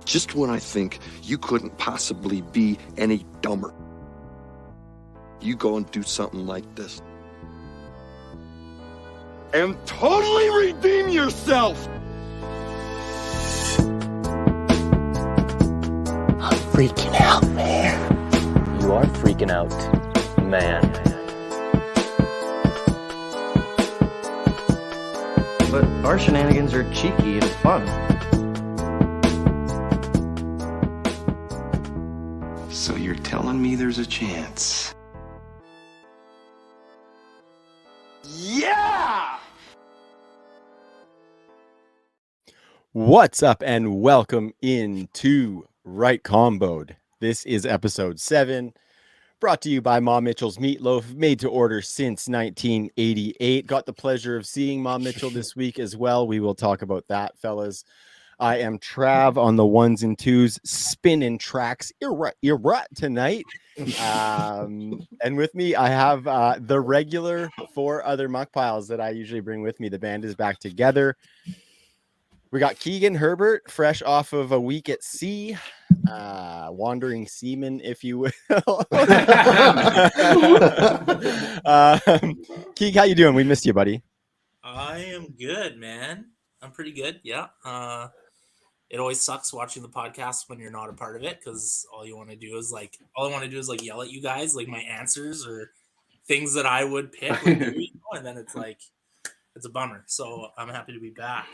just when I think you couldn't possibly be any dumber, you go and do something like this. And totally redeem yourself! I'm freaking out, man. You are freaking out, man. But our shenanigans are cheeky and fun. So you're telling me there's a chance? Yeah! What's up and welcome into Right Comboed. This is episode 7, brought to you by Mom Mitchell's Meatloaf, made to order since 1988. Got the pleasure of seeing Mom Mitchell this week as well. We will talk about that, fellas. I am Trav on the ones and twos, spinning tracks. You're right tonight. And with me, I have the regular 4 other muck piles that I usually bring with me. The band is back together. We got Keegan Herbert, fresh off of a week at sea, wandering seaman, if you will. Keeg, how you doing? We missed you, buddy. I am good, man. I'm pretty good. Yeah. It always sucks watching the podcast when you're not a part of it because all I want to do is yell at you guys, like my answers or things that I would pick, like, and then it's a bummer. So I'm happy to be back.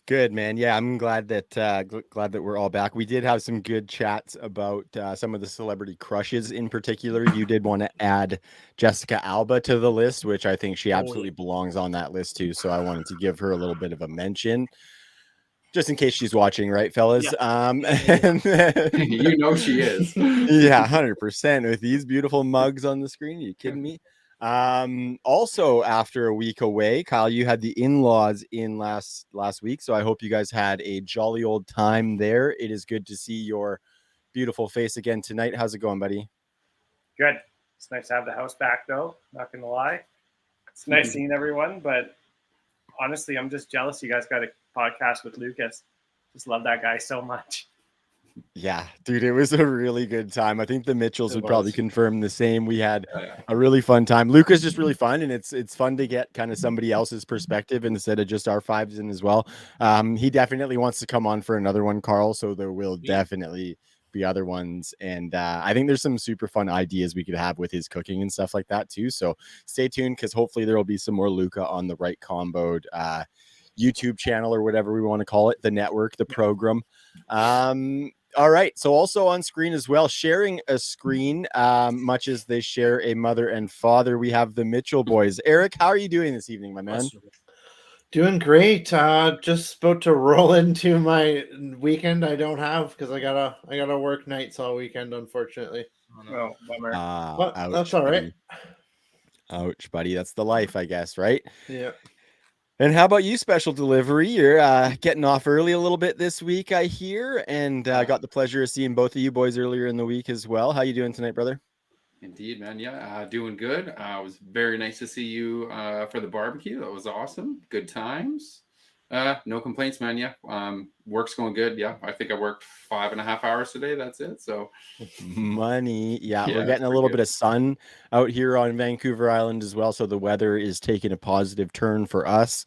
Good, man. Yeah, I'm glad that we're all back. We did have some good chats about some of the celebrity crushes in particular. You did want to add Jessica Alba to the list, which I think she absolutely belongs on that list too. So I wanted to give her a little bit of a mention, just in case she's watching, right, fellas? Yeah. And you know she is. Yeah, 100% with these beautiful mugs on the screen. Are you kidding me? Also, after a week away, Kyle, you had the in-laws in last week, so I hope you guys had a jolly old time there. It is good to see your beautiful face again tonight. How's it going, buddy? Good. It's nice to have the house back, though. Not gonna lie, it's nice seeing everyone, but honestly, I'm just jealous you guys got a podcast with Lucas. Just love that guy so much. Yeah, dude, it was a really good time. I think the Mitchells would probably confirm the same. We had a really fun time. Luca's just really fun, and it's fun to get kind of somebody else's perspective instead of just our fives in as well. He definitely wants to come on for another one, Carl, so there will definitely be other ones. And I think there's some super fun ideas we could have with his cooking and stuff like that too. So stay tuned because hopefully there will be some more Luca on the Right Comboed YouTube channel or whatever we want to call it, the network, the program. All right. So also on screen as well, sharing a screen, much as they share a mother and father, we have the Mitchell boys. Eric, how are you doing this evening, my man? Doing great. Just about to roll into my weekend. I don't have because I gotta work nights all weekend, unfortunately. Oh, bummer. But Ouch, that's all right. Ouch, buddy. That's the life, I guess, right? Yeah. And how about you, Special Delivery? You're getting off early a little bit this week, I hear, and got the pleasure of seeing both of you boys earlier in the week as well. How you doing tonight, brother? Indeed, man. Yeah, doing good. It was very nice to see you for the barbecue. That was awesome. Good times. No complaints, man. Yeah, work's going good. Yeah, I think I worked 5.5 hours today. That's it. So money. Yeah, we're getting a little bit of sun out here on Vancouver Island as well. So the weather is taking a positive turn for us.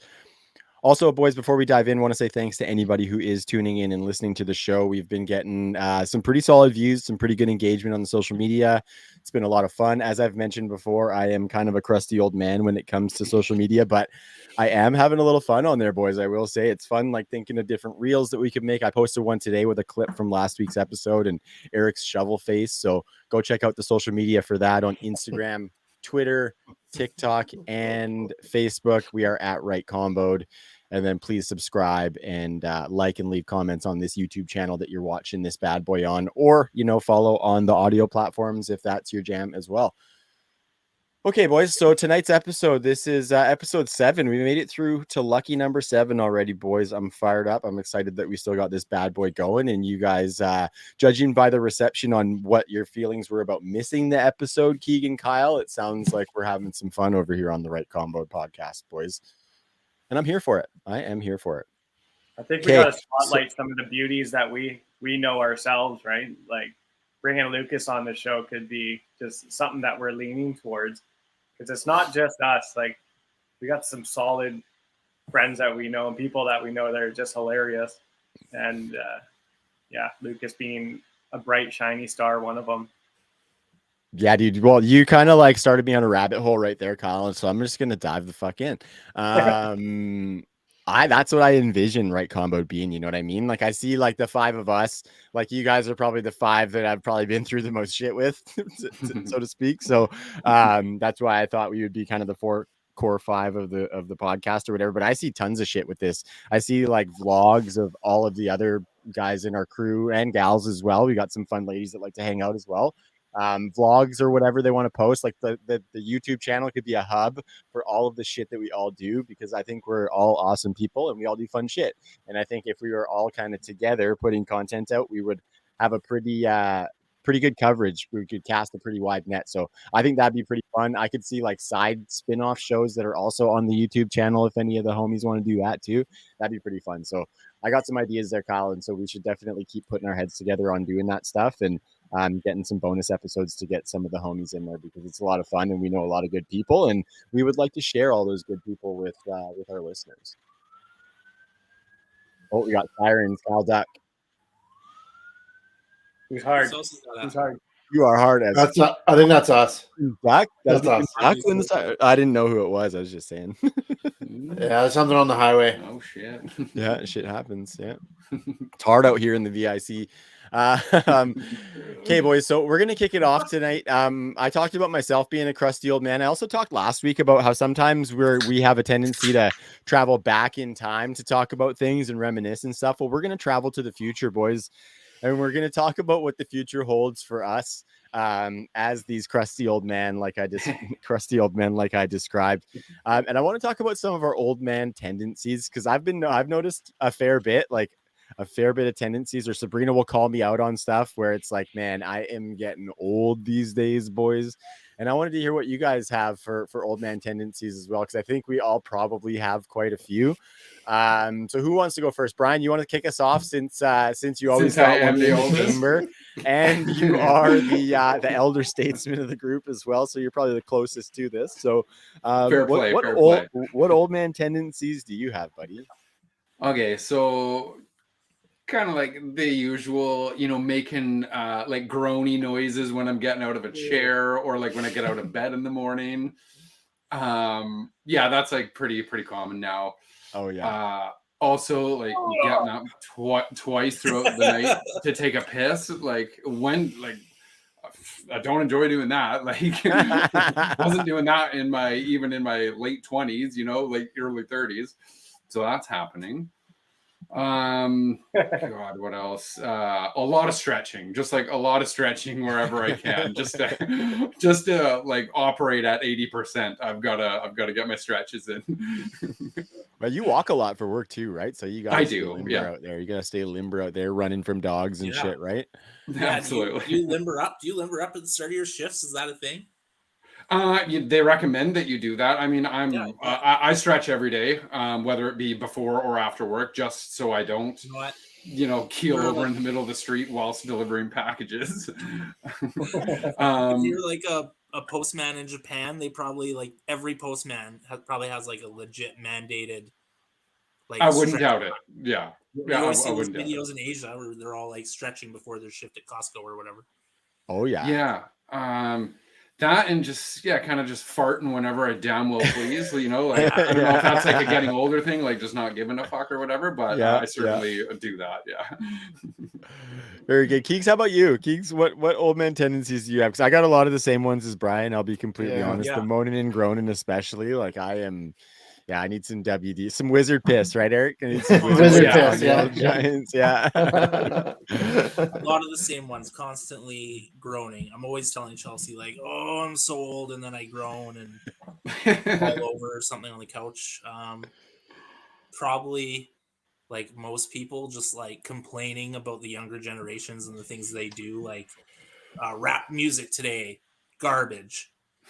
Also, boys, before we dive in, I want to say thanks to anybody who is tuning in and listening to the show. We've been getting some pretty solid views, some pretty good engagement on the social media. It's been a lot of fun. As I've mentioned before, I am kind of a crusty old man when it comes to social media, but I am having a little fun on there, boys. I will say it's fun, like thinking of different reels that we could make. I posted one today with a clip from last week's episode and Eric's shovel face. So go check out the social media for that on Instagram, Twitter, TikTok, and Facebook. We are at Right Comboed. And then please subscribe and like and leave comments on this YouTube channel that you're watching this bad boy on, or, follow on the audio platforms if that's your jam as well. Okay, boys. So tonight's episode, this is episode 7. We made it through to lucky number 7 already, boys. I'm fired up. I'm excited that we still got this bad boy going. And you guys, judging by the reception on what your feelings were about missing the episode, Keegan, Kyle, it sounds like we're having some fun over here on the Right Combo podcast, boys. And I'm here for it. I am here for it. I think we got to spotlight some of the beauties that we know ourselves, right? Like bringing Lucas on the show could be just something that we're leaning towards, because it's not just us. Like we got some solid friends that we know and people that we know that are just hilarious. And yeah, Lucas being a bright, shiny star, one of them. Yeah, dude. Well, you kind of like started me on a rabbit hole right there, Colin. So I'm just gonna dive the fuck in. That's what I envision Right Combo being, you know what I mean? Like I see like the five of us, like you guys are probably the five that I've probably been through the most shit with, so to speak. So that's why I thought we would be kind of the core five of the podcast or whatever. But I see tons of shit with this. I see like vlogs of all of the other guys in our crew and gals as well. We got some fun ladies that like to hang out as well. Vlogs or whatever they want to post, like the YouTube channel could be a hub for all of the shit that we all do, because I think we're all awesome people and we all do fun shit. And I think if we were all kind of together putting content out, we would have a pretty good coverage. We could cast a pretty wide net. So I think that'd be pretty fun. I could see like side spin-off shows that are also on the YouTube channel. If any of the homies want to do that too, that'd be pretty fun. So I got some ideas there, Kyle. And so we should definitely keep putting our heads together on doing that stuff and getting some bonus episodes to get some of the homies in there, because it's a lot of fun and we know a lot of good people and we would like to share all those good people with our listeners. Oh, we got sirens, Kyle Duck. Who's hard? Who's hard? You are hard as. I think that's us. Duck? That's us. I didn't know who it was. I was just saying. Yeah, there's something on the highway. Oh shit. Yeah, shit happens. Yeah, it's hard out here in the VIC. Okay, boys. So we're gonna kick it off tonight. I talked about myself being a crusty old man. I also talked last week about how sometimes we have a tendency to travel back in time to talk about things and reminisce and stuff. Well, we're gonna travel to the future, boys. And we're going to talk about what the future holds for us as these crusty old men, like I described. And I want to talk about some of our old man tendencies, because I've noticed a fair bit of tendencies, or Sabrina will call me out on stuff where it's like, man, I am getting old these days, boys. And I wanted to hear what you guys have for old man tendencies as well, because I think we all probably have quite a few. So who wants to go first? Brian, you want to kick us off since you always got one in the chamber, and you are the elder statesman of the group as well, so you're probably the closest to this. So what old man tendencies do you have, buddy? Okay, so kind of like the usual, making like groany noises when I'm getting out of a chair, or like when I get out of bed in the morning. Yeah, that's like pretty common now. Oh yeah. Also, like getting up twice throughout the night to take a piss. Like I don't enjoy doing that. Like wasn't doing that even in my late 20s, like early 30s. So that's happening. God, what else? A lot of stretching, just like a lot of stretching wherever I can, just to like operate at 80%. I've got to get my stretches in. Well, you walk a lot for work too, right? So you got to stay limber out there. You got to stay limber out there, running from dogs and shit, right? Yeah, absolutely. Do you limber up? Do you limber up at the start of your shifts? Is that a thing? They recommend that you do that. I mean, I stretch every day, whether it be before or after work, just so I don't, keel over in the middle of the street whilst delivering packages. If you're like a postman in Japan, they probably like every postman probably has like a legit mandated. Like I wouldn't doubt it. Yeah. You always see those videos in Asia where they're all like stretching before their shift at Costco or whatever. Oh yeah. Yeah. That and just kind of just farting whenever I damn well please, like I don't know if that's like a getting older thing, like just not giving a fuck or whatever, but I certainly do that. Yeah. Very good. Keeks, how about you? Keeks, what old man tendencies do you have? Because I got a lot of the same ones as Brian. I'll be completely honest. The moaning and groaning, especially. Like I am. Yeah, I need some WD, some wizard piss, right, Eric? I need some wizard piss, Giants, yeah. A lot of the same ones, constantly groaning. I'm always telling Chelsea, like, "Oh, I'm so old," and then I groan and fall over or something on the couch. Probably, like most people, just like complaining about the younger generations and the things they do, like rap music today, garbage.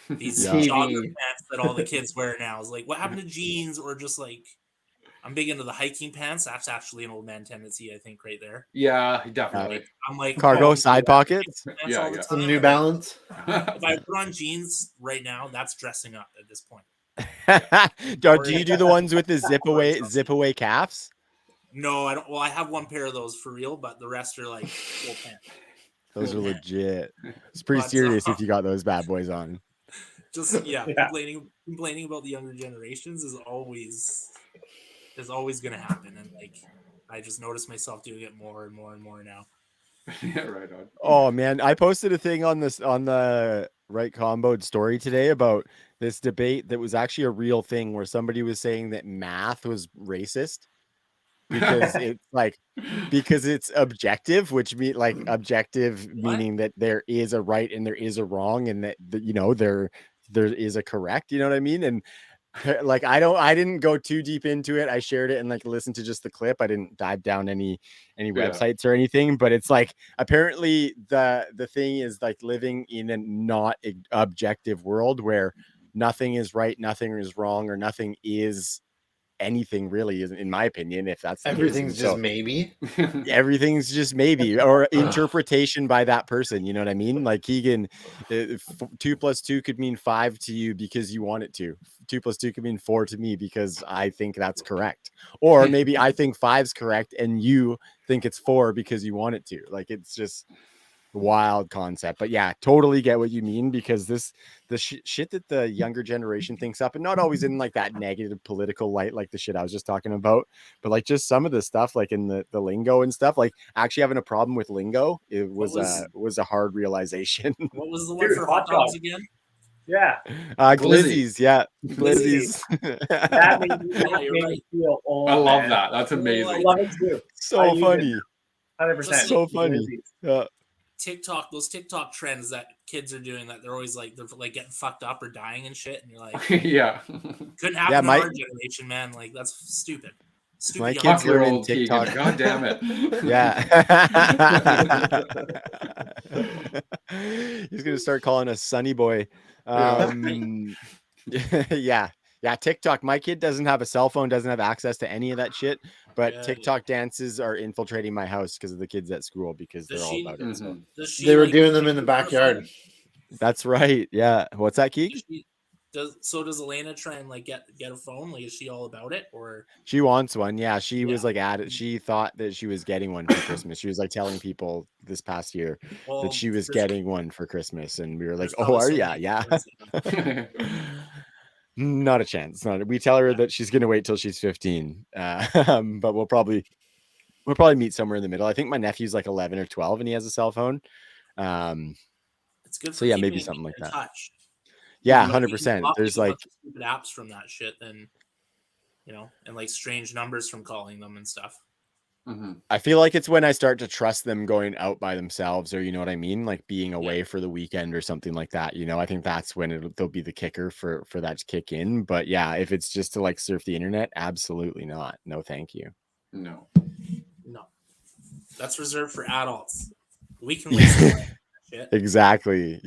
These jogger pants that all the kids wear now is like, what happened to jeans? Or just like I'm big into the hiking pants. That's actually an old man tendency, I think, right there. Yeah, definitely. I'm like Cargo oh, side pockets. pants all the Yeah. time. Some New Balance. If I put on jeans right now, that's dressing up at this point. Do you do the ones with the zip away calves? No, I don't. Well, I have one pair of those for real, but the rest are like full pants. Those are legit. It's pretty But, serious if you got those bad boys on. Just complaining about the younger generations is always going to happen, and like I just notice myself doing it more and more and more now. Yeah, right on. Oh man, I posted a thing on the Right Comboed story today about this debate that was actually a real thing where somebody was saying that math was racist because it's objective, which mean like objective meaning that there is a right and there is a wrong, and that there is a correct, you know what I mean? And like I didn't go too deep into it. I shared it and like listened to just the clip. I didn't dive down any websites or anything, but it's like apparently the thing is like living in a not objective world where nothing is right, nothing is wrong, or nothing is anything really, is in my opinion, if that's the Everything's case. just maybe. Everything's just maybe, or interpretation by that person, you know what I mean? Like Keegan, 2 + 2 could mean 5 to you because you want it to. 2 + 2 could mean 4 to me because I think that's correct, or maybe I think 5's correct and you think it's 4 because you want it to. Like it's just wild concept. But yeah, totally get what you mean, because the shit that the younger generation thinks up, and not always in like that negative political light like the shit I was just talking about, but like just some of the stuff like in the lingo and stuff, like actually having a problem with lingo, it was a hard realization. What was the one for hot dogs again? Yeah. Glizzies. Yeah. Glizzies. That made me feel old. I love that. That's amazing. I love it too. So funny. 100%. So funny. Yeah. Those TikTok trends that kids are doing, that they're always like, they're like getting fucked up or dying and shit, and you're like, yeah, couldn't happen in our generation, man. Like that's stupid. My kids learning TikTok. Keegan. God damn it. Yeah. He's gonna start calling us Sunny Boy. Yeah. TikTok. My kid doesn't have a cell phone, doesn't have access to any of that shit. But TikTok dances are infiltrating my house because of the kids at school, because they're all about it. So they were doing them in the backyard. That's right. Yeah. What's that, Keeg? Does Elena try and like get a phone? Like, is she all about it, or she wants one? Yeah, she was like at it. She thought that she was getting one for Christmas. She was like telling people this past year that she was getting one for Christmas, and we were like, "Oh, are you? Yeah." Not a chance. We tell her that she's gonna wait till she's 15, but we'll probably meet somewhere in the middle. I think my nephew's like 11 or 12, and he has a cell phone. It's good. So yeah, maybe something like that. Touch. Yeah, 100%. There's like stupid apps from that shit, then and like strange numbers from calling them and stuff. Mm-hmm. I feel like it's when I start to trust them going out by themselves, or you know what I mean, like being away for the weekend or something like that. I think that's when they'll be the kicker for that to kick in. But yeah, if it's just to like surf the internet, absolutely not. No, thank you. No, that's reserved for adults. We can waste that shit. Exactly.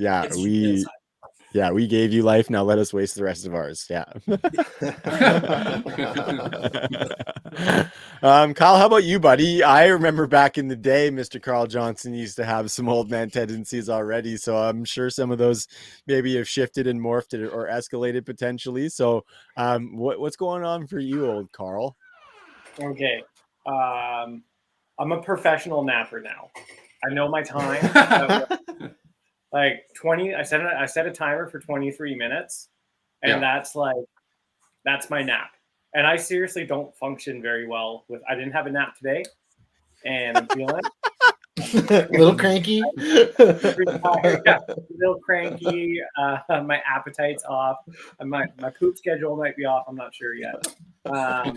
Yeah, we gave you life. Now let us waste the rest of ours. Yeah. Kyle, how about you, buddy? I remember back in the day, Mr. Carl Johnson used to have some old man tendencies already. So I'm sure some of those maybe have shifted and morphed or escalated potentially. So what's going on for you, old Carl? Okay. I'm a professional napper now. I know my time. Like 20, I set a timer for 23 minutes, and that's my nap. And I seriously don't function very well with. I didn't have a nap today, and I'm feeling a little cranky. Yeah, a little cranky. My appetite's off. My poop schedule might be off. I'm not sure yet. But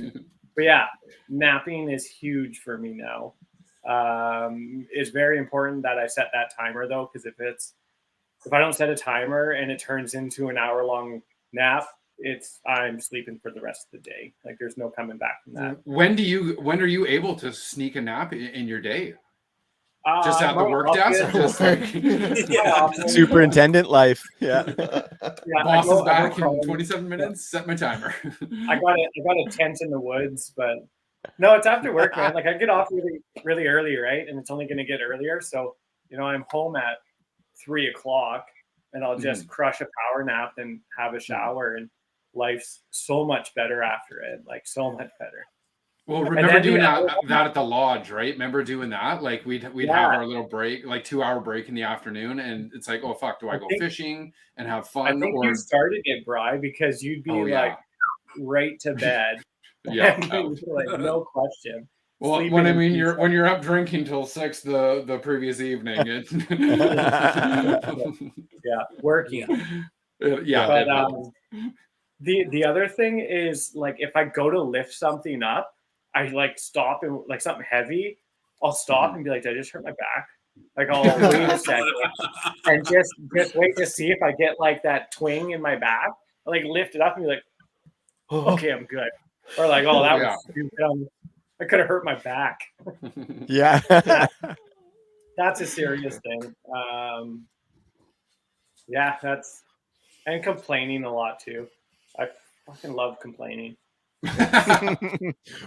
yeah, napping is huge for me now. It's very important that I set that timer though, because if I don't set a timer and it turns into an hour-long nap, I'm sleeping for the rest of the day. Like there's no coming back from that. When are you able to sneak a nap in your day? Just at the my work office- desk, just like my office- Superintendent life. Yeah. Yeah, boss is I go back in home. 27 minutes. Set my timer. I got a tent in the woods, but no, it's after work, man. Like I get off really, really early, right? And it's only going to get earlier. So, I'm home at 3:00 and I'll just crush a power nap and have a shower, and life's so much better after it. Like so much better. Well, remember doing that at the lodge, right? Remember doing that? Like we'd have our little break, like 2-hour break in the afternoon, and it's like, oh fuck, do I go fishing and have fun? I think you started it, Bri, because you'd be like right to bed. Yeah, like no question. Well, when you're up drinking till 6 the previous evening, yeah, working. Yeah. But the other thing is, like, if I go to lift something up, I like stop and like something heavy, I'll stop and be like, did I just hurt my back? Like I'll wait a second and just wait to see if I get like that twing in my back. I like lift it up and be like, okay, I'm good. Or like, oh, that was stupid. I could have hurt my back. Yeah. That's a serious thing. Yeah, and complaining a lot too. I fucking love complaining.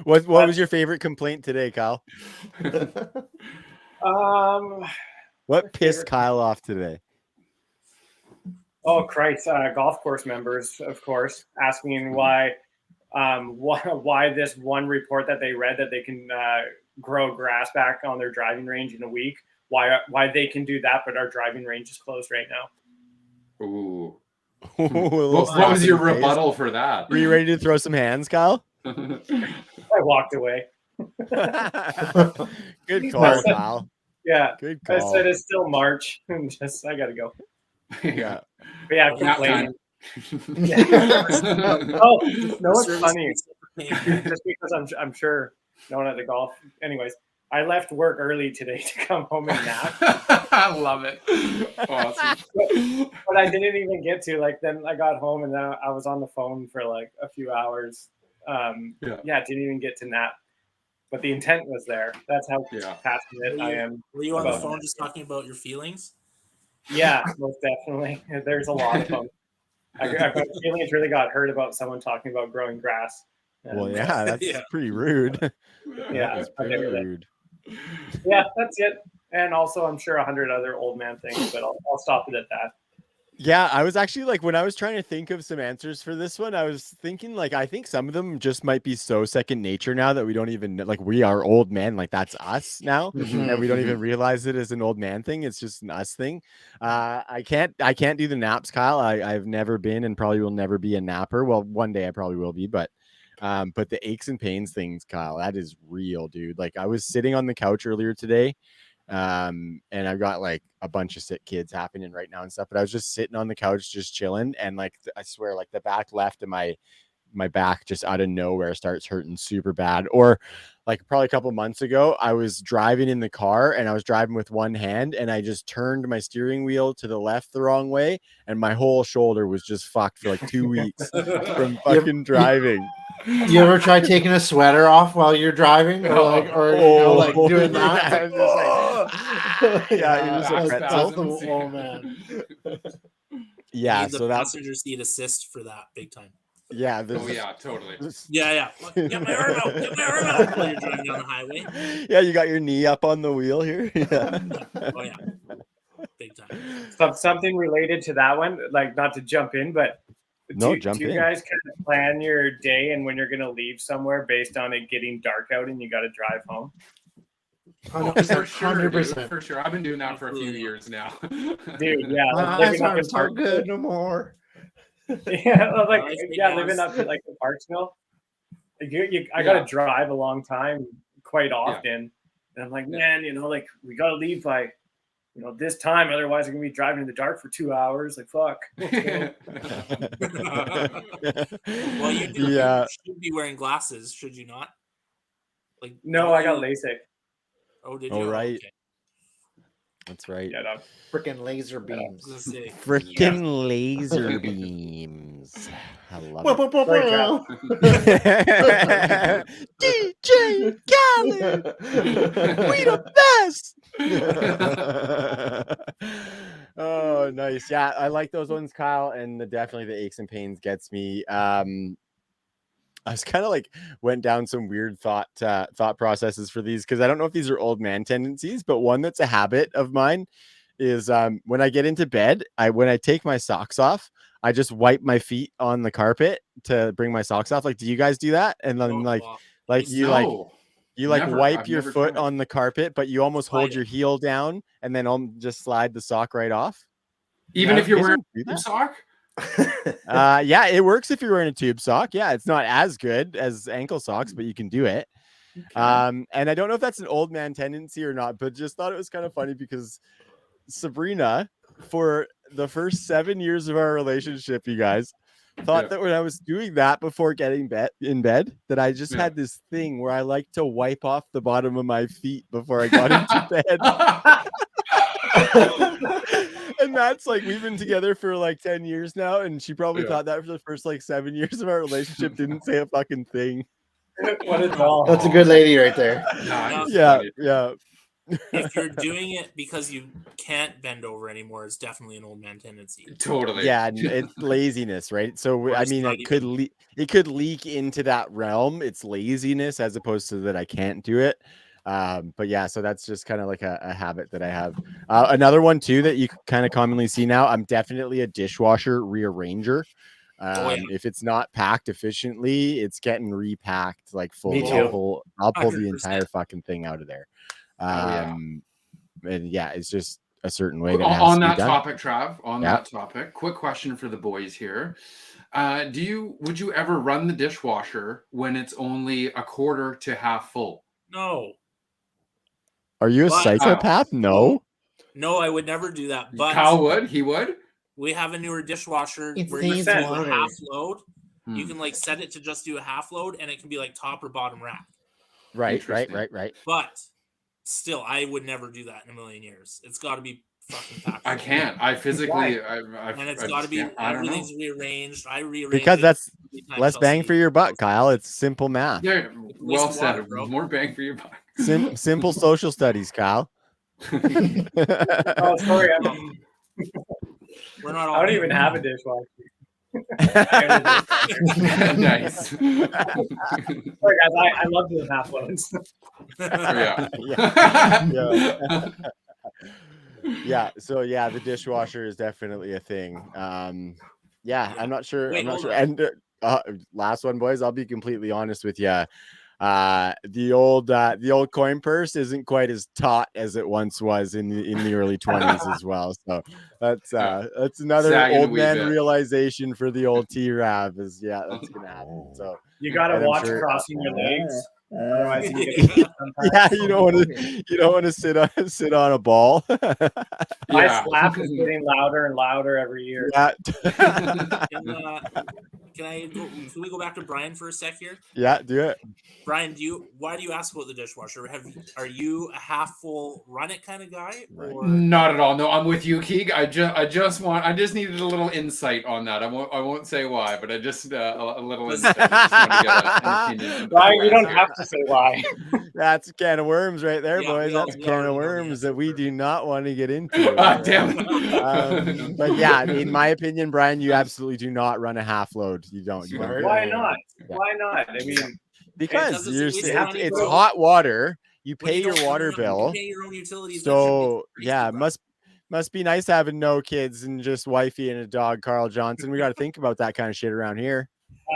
What was your favorite complaint today, Kyle? What pissed Kyle off today? Oh Christ! Golf course members, of course, asking why this one report that they read that they can grow grass back on their driving range in a week. Why they can do that, but our driving range is closed right now. Ooh. What was your rebuttal for that? Were you ready to throw some hands, Kyle? I walked away. Good call, Kyle. Yeah. Good call. I said it's still March. I gotta go. Yeah. But yeah, complaining. Oh, no, it's funny. Just because I'm sure no one at the golf. Anyways, I left work early today to come home and nap. I love it. Awesome. But I didn't even get to, like, then I got home and I was on the phone for like a few hours. Didn't even get to nap. But the intent was there. That's how passionate I am. Were you on the phone just talking about your feelings? Yeah, most definitely. There's a lot of them. I got feelings really got hurt about someone talking about growing grass. Well, yeah, that's pretty rude. Yeah, that's pretty rude. Yeah, that's it. And also, I'm sure 100 other old man things, but I'll stop it at that. Yeah, I was actually like, when I was trying to think of some answers for this one, I was thinking like, I think some of them just might be so second nature now that we don't even like, we are old men, like that's us now, and we don't even realize it as an old man thing. It's just an us thing. I can't do the naps, Kyle. I've never been and probably will never be a napper. Well, one day I probably will be, but the aches and pains things, Kyle, that is real, dude. Like I was sitting on the couch earlier today. And I've got like a bunch of sick kids happening right now and stuff, but I was just sitting on the couch, just chilling. And like, I swear, like the back left of my back just out of nowhere starts hurting super bad. Or like probably a couple months ago, I was driving in the car and I was driving with one hand and I just turned my steering wheel to the left the wrong way. And my whole shoulder was just fucked for like 2 weeks from fucking driving. You ever try taking a sweater off while you're driving, or doing that? Oh man. Yeah, so that's passenger seat assist for that big time. Yeah. Totally. Yeah. Get my arm out. Get my arm out while you're driving down the highway. Yeah, you got your knee up on the wheel here. Yeah. Oh yeah. Big time. Something related to that one, like not to jump in, but do you guys kind of plan your day and when you're going to leave somewhere based on it getting dark out and you got to drive home? 100%. For sure. I've been doing that for a few years now. Dude, yeah. That's not so good no more. Living up to like the Parksville. I got to drive a long time quite often. And I'm like, man, like we got to leave by this time, otherwise I'm gonna be driving in the dark for 2 hours. Like, fuck. Well, you should be wearing glasses, should you not? Like, no, I got LASIK. Oh, did you? Oh, right. Okay. That's right. Yeah, freaking laser beams. Freaking laser beams. I love it. DJ Khaled, we the best. Oh, nice. Yeah, I like those ones, Kyle, and definitely the aches and pains gets me. I was kind of like went down some weird thought processes for these because I don't know if these are old man tendencies, but one that's a habit of mine is when I get into bed, when I take my socks off, I just wipe my feet on the carpet to bring my socks off. Like, do you guys do that? And then No, you never. wipe I've your never foot tried. on the carpet, but you almost hold Slide your it. heel down and then just slide the sock right off. Even Yeah, if you're you guys wearing don't do a that? sock? Yeah, it works if you're wearing a tube sock. Yeah, it's not as good as ankle socks, but you can do it. And I don't know if that's an old man tendency or not, but just thought it was kind of funny because Sabrina, for the first 7 years of our relationship, you guys thought that when I was doing that before getting in bed, that I just had this thing where I like to wipe off the bottom of my feet before I got into bed. And that's like, we've been together for like 10 years now, and she probably thought that for the first like 7 years of our relationship, didn't say a fucking thing. What a doll. That's a good lady right there. Yeah. If you're doing it because you can't bend over anymore, it's definitely an old man tendency. Totally. Yeah, and it's laziness, right? So I mean, it could leak into that realm. It's laziness as opposed to that I can't do it. But yeah, so that's just kind of like a habit that I have. Another one too that you kind of commonly see now, I'm definitely a dishwasher rearranger. If it's not packed efficiently, it's getting repacked like full. Me too. I'll pull the 100%. entire fucking thing out of there. Oh, And yeah, it's just a certain way that it has on to be that done. topic, Trav. That topic, quick question for the boys here: would you ever run the dishwasher when it's only a quarter to half full? No. Are you a psychopath? No. No, I would never do that. But Kyle would. He would. We have a newer dishwasher It where you saves can do a water. half load. You can like set it to just do a half load, and it can be like top or bottom rack. Right. But still, I would never do that in a million years. It's got to be fucking packed. I can't. I physically. And it's got to be everything's rearranged. I rearrange because it that's every time less bang Chelsea- for your buck, Kyle. It's simple math. Yeah, well waste said. water, bro. More bang for your buck. Simple social studies, Kyle. Oh, sorry. We're not all I don't even have a dishwasher. Nice. Sorry, guys. I love doing half loads. Yeah. So yeah, the dishwasher is definitely a thing. Yeah, I'm not sure. And last one, boys. I'll be completely honest with you. The old coin purse isn't quite as taut as it once was in the early 20s as well. So that's another Sagging old man realization for the old T-Rav is that's gonna happen. So you gotta watch crossing your legs. Otherwise, you you don't want to sit on a ball. My slap is getting louder and louder every year. Can we go back to Brian for a sec here? Yeah, do it. Brian, why do you ask about the dishwasher? Are you a half full run it kind of guy? Or? Not at all. No, I'm with you, Keeg. I just needed a little insight on that. I won't say why, but I just a little insight. I just want to get an opinion. Brian, you don't have to say why. That's a can of worms right there, boys. That's a can of worms that we do not want to get into. Damn. But yeah, in my opinion, Brian, you absolutely do not run a half load. You don't. Why not? Yeah. Why not? I mean, because it's hot water. You pay your water bill. You pay your own utilities. So yeah, must be nice having no kids and just wifey and a dog, Carl Johnson. We got to think about that kind of shit around here.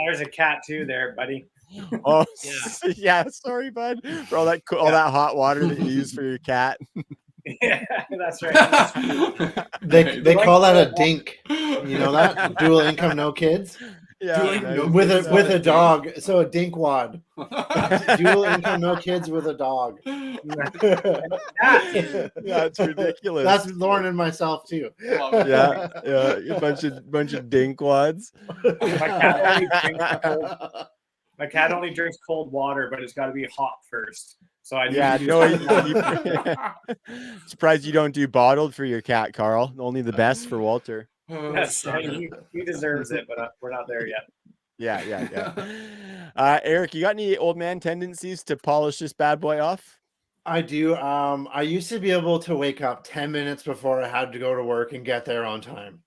There's a cat too there, buddy. Oh yeah, sorry, bud, for all that hot water that you use for your cat. Yeah, that's right. They call that a dink. You know that? Dual income, no kids. Yeah, with a dog. So a dink wad. Dual income, no kids with a dog. That's ridiculous. That's Lauren and myself too. Yeah, a bunch of dink wads. My cat only drinks cold water, but it's got to be hot first. So I surprised you don't do bottled for your cat, Carl. Only the best for Walter. Yes, he deserves it, but we're not there yet. Yeah. Eric, you got any old man tendencies to polish this bad boy off? I do. I used to be able to wake up 10 minutes before I had to go to work and get there on time.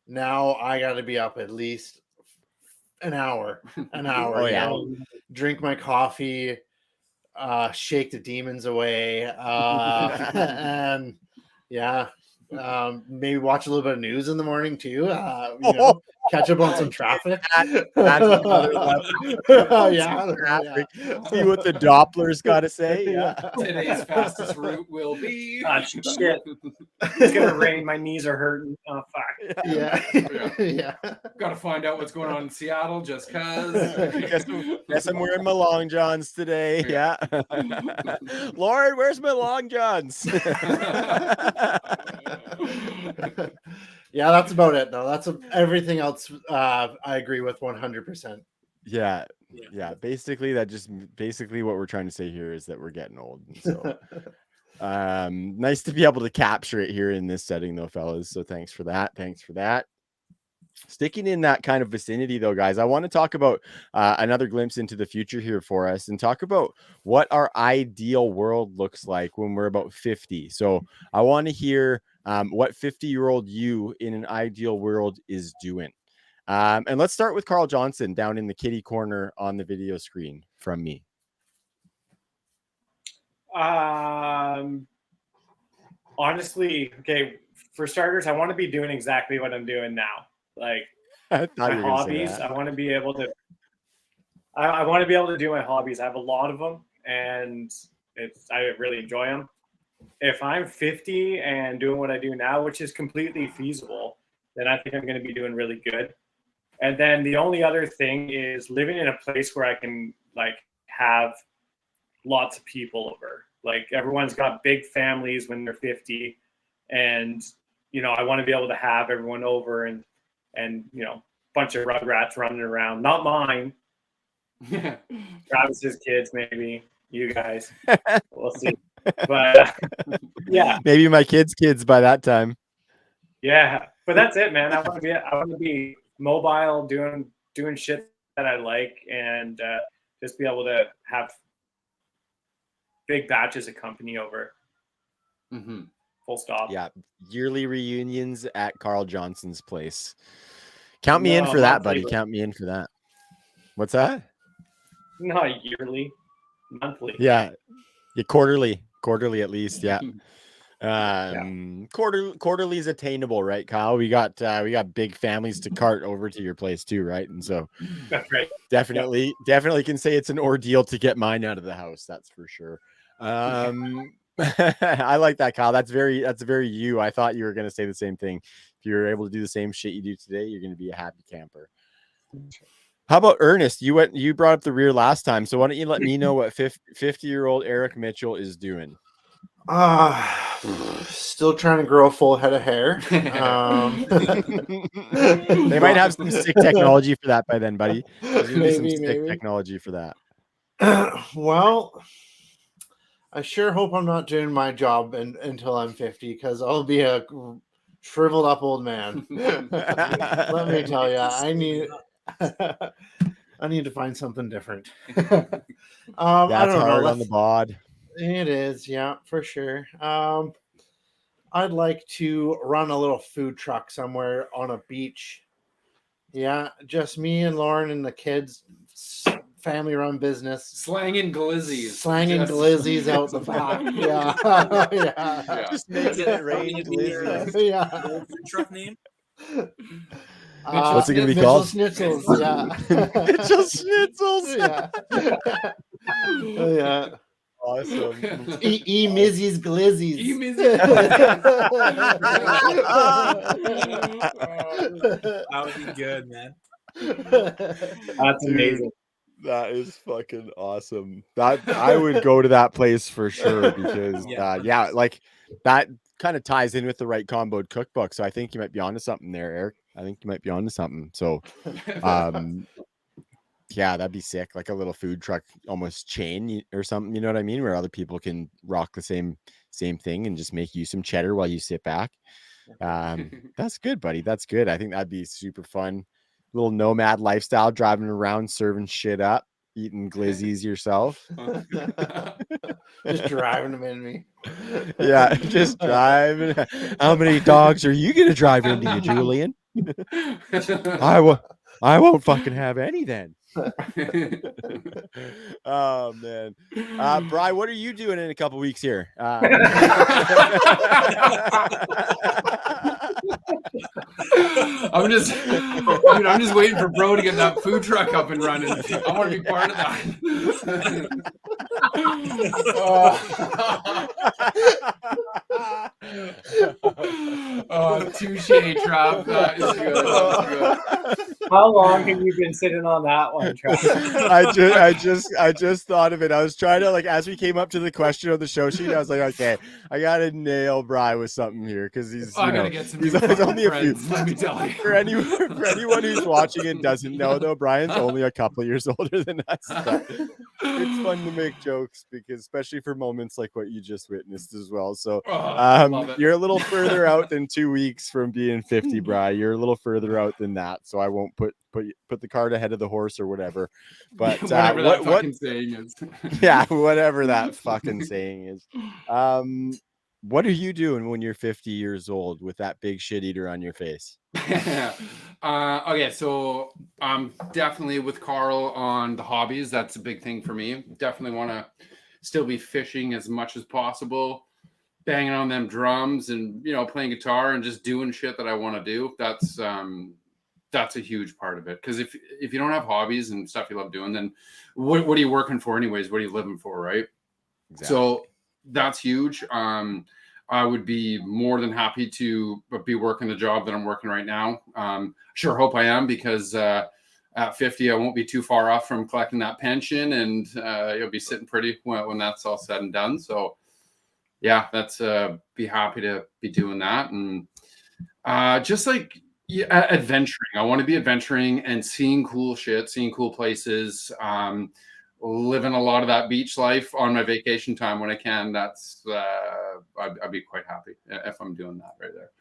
Now I got to be up at least an hour, Oh, yeah. Drink my coffee, shake the demons away, and yeah, maybe watch a little bit of news in the morning too. Catch up on some traffic. That's another level. Yeah. See what the Doppler's got to say. Yeah. Today's fastest route will be. Shit. It's gonna rain. My knees are hurting. Oh fuck. Yeah. Got to find out what's going on in Seattle just cause. Guess I'm wearing my long johns today. Yeah. Lauren, where's my long johns? Yeah, that's about it though. That's everything else. I agree with 100%. Yeah. Basically, what we're trying to say here is that we're getting old. And so, nice to be able to capture it here in this setting, though, fellas. So thanks for that. Sticking in that kind of vicinity, though, guys, I want to talk about another glimpse into the future here for us and talk about what our ideal world looks like when we're about 50. So I want to hear what 50-year-old you in an ideal world is doing. And let's start with Carl Johnson down in the kitty corner on the video screen from me. Honestly, okay, for starters, I want to be doing exactly what I'm doing now. Like my hobbies, I want to be able to do my hobbies. I have a lot of them and I really enjoy them. If I'm 50 and doing what I do now, which is completely feasible, then I think I'm going to be doing really good. And then the only other thing is living in a place where I can like have lots of people over. Like everyone's got big families when they're 50, and I want to be able to have everyone over and bunch of rugrats running around. Not mine. Travis's kids, maybe you guys. We'll see. But yeah, maybe my kids' by that time. Yeah, but that's it, man. I want to be mobile, doing shit that I like, and just be able to have big batches of company over. Mm-hmm. Full stop. Yeah, yearly reunions at Carl Johnson's place. Count me in for that, buddy. Count me in for that. What's that? Not yearly, monthly. Yeah, quarterly at least. Yeah. Quarterly is attainable, right, Kyle? We got big families to cart over to your place too, right? And so that's right. Definitely can say it's an ordeal to get mine out of the house. That's for sure. I like that, Kyle. That's very you. I thought you were going to say the same thing. If you're able to do the same shit you do today, you're going to be a happy camper. How about Ernest? You brought up the rear last time, so why don't you let me know what 50-year-old Eric Mitchell is doing? Still trying to grow a full head of hair. They might have some sick technology for that by then, buddy. Maybe. Technology for that. Well, I sure hope I'm not doing my job until I'm 50, because I'll be a shriveled up old man. Let me tell you, I need to find something different. That's I don't hard know. On the bod. It is, yeah, for sure. I'd like to run a little food truck somewhere on a beach. Yeah, just me and Lauren and the kids. Family-run business. Slanging glizzies. Glizzies out the back. Yeah. Yeah. Just making it rain glizzies. Yeah. Food truck name? What's it gonna be called? Schnitzels. Yeah. Mitchell Schnitzels. Yeah. Yeah. Awesome. Mizzie's Glizzies. That would be good, man. That's amazing. That is fucking awesome. That I would go to that place for sure, because like that kind of ties in with the right comboed cookbook. So I think you might be onto something there, Eric. I think you might be onto something. So yeah, that'd be sick. Like a little food truck, almost chain or something. You know what I mean? Where other people can rock the same thing and just make you some cheddar while you sit back. That's good, buddy. That's good. I think that'd be super fun. Little nomad lifestyle, driving around, serving shit up. eating glizzies yourself. Just driving them in me. Yeah, just driving. How many dogs are you gonna drive into you, Julian? I won't fucking have any then. Oh man, Bri, what are you doing in a couple weeks here? I'm just waiting for Bro to get that food truck up and running. I want to be part of that. Touche, Trav. That is good. That's good. How long have you been sitting on that one, Trav? I just thought of it. I was trying to, like, as we came up to the question of the show sheet, I was like, okay, I gotta nail Bri with something here because he's gotta get some he's only friends, let me tell you. For anyone who's watching and doesn't know, though, Brian's only a couple years older than us. But it's fun to make jokes because, especially for moments like what you just witnessed as well. So you're a little further out than 2 weeks from being 50, Bri. You're a little further out than that. So I won't put the cart ahead of the horse or whatever. But whatever that fucking saying is. Yeah, whatever that fucking saying is. What are you doing when you're 50 years old with that big shit eater on your face? Okay, so I'm definitely with Carl on the hobbies. That's a big thing for me. Definitely want to still be fishing as much as possible, banging on them drums and, playing guitar and just doing shit that I want to do. That's a huge part of it. Because if you don't have hobbies and stuff you love doing, then what are you working for anyways? What are you living for, right? Exactly. So that's huge. I would be more than happy to be working the job that I'm working right now. Sure hope I am, because at 50, I won't be too far off from collecting that pension, and you'll be sitting pretty when that's all said and done. So yeah, that's be happy to be doing that. And just like adventuring. I want to be adventuring and seeing cool shit, seeing cool places, living a lot of that beach life on my vacation time when I can. That's I'd be quite happy if I'm doing that right there.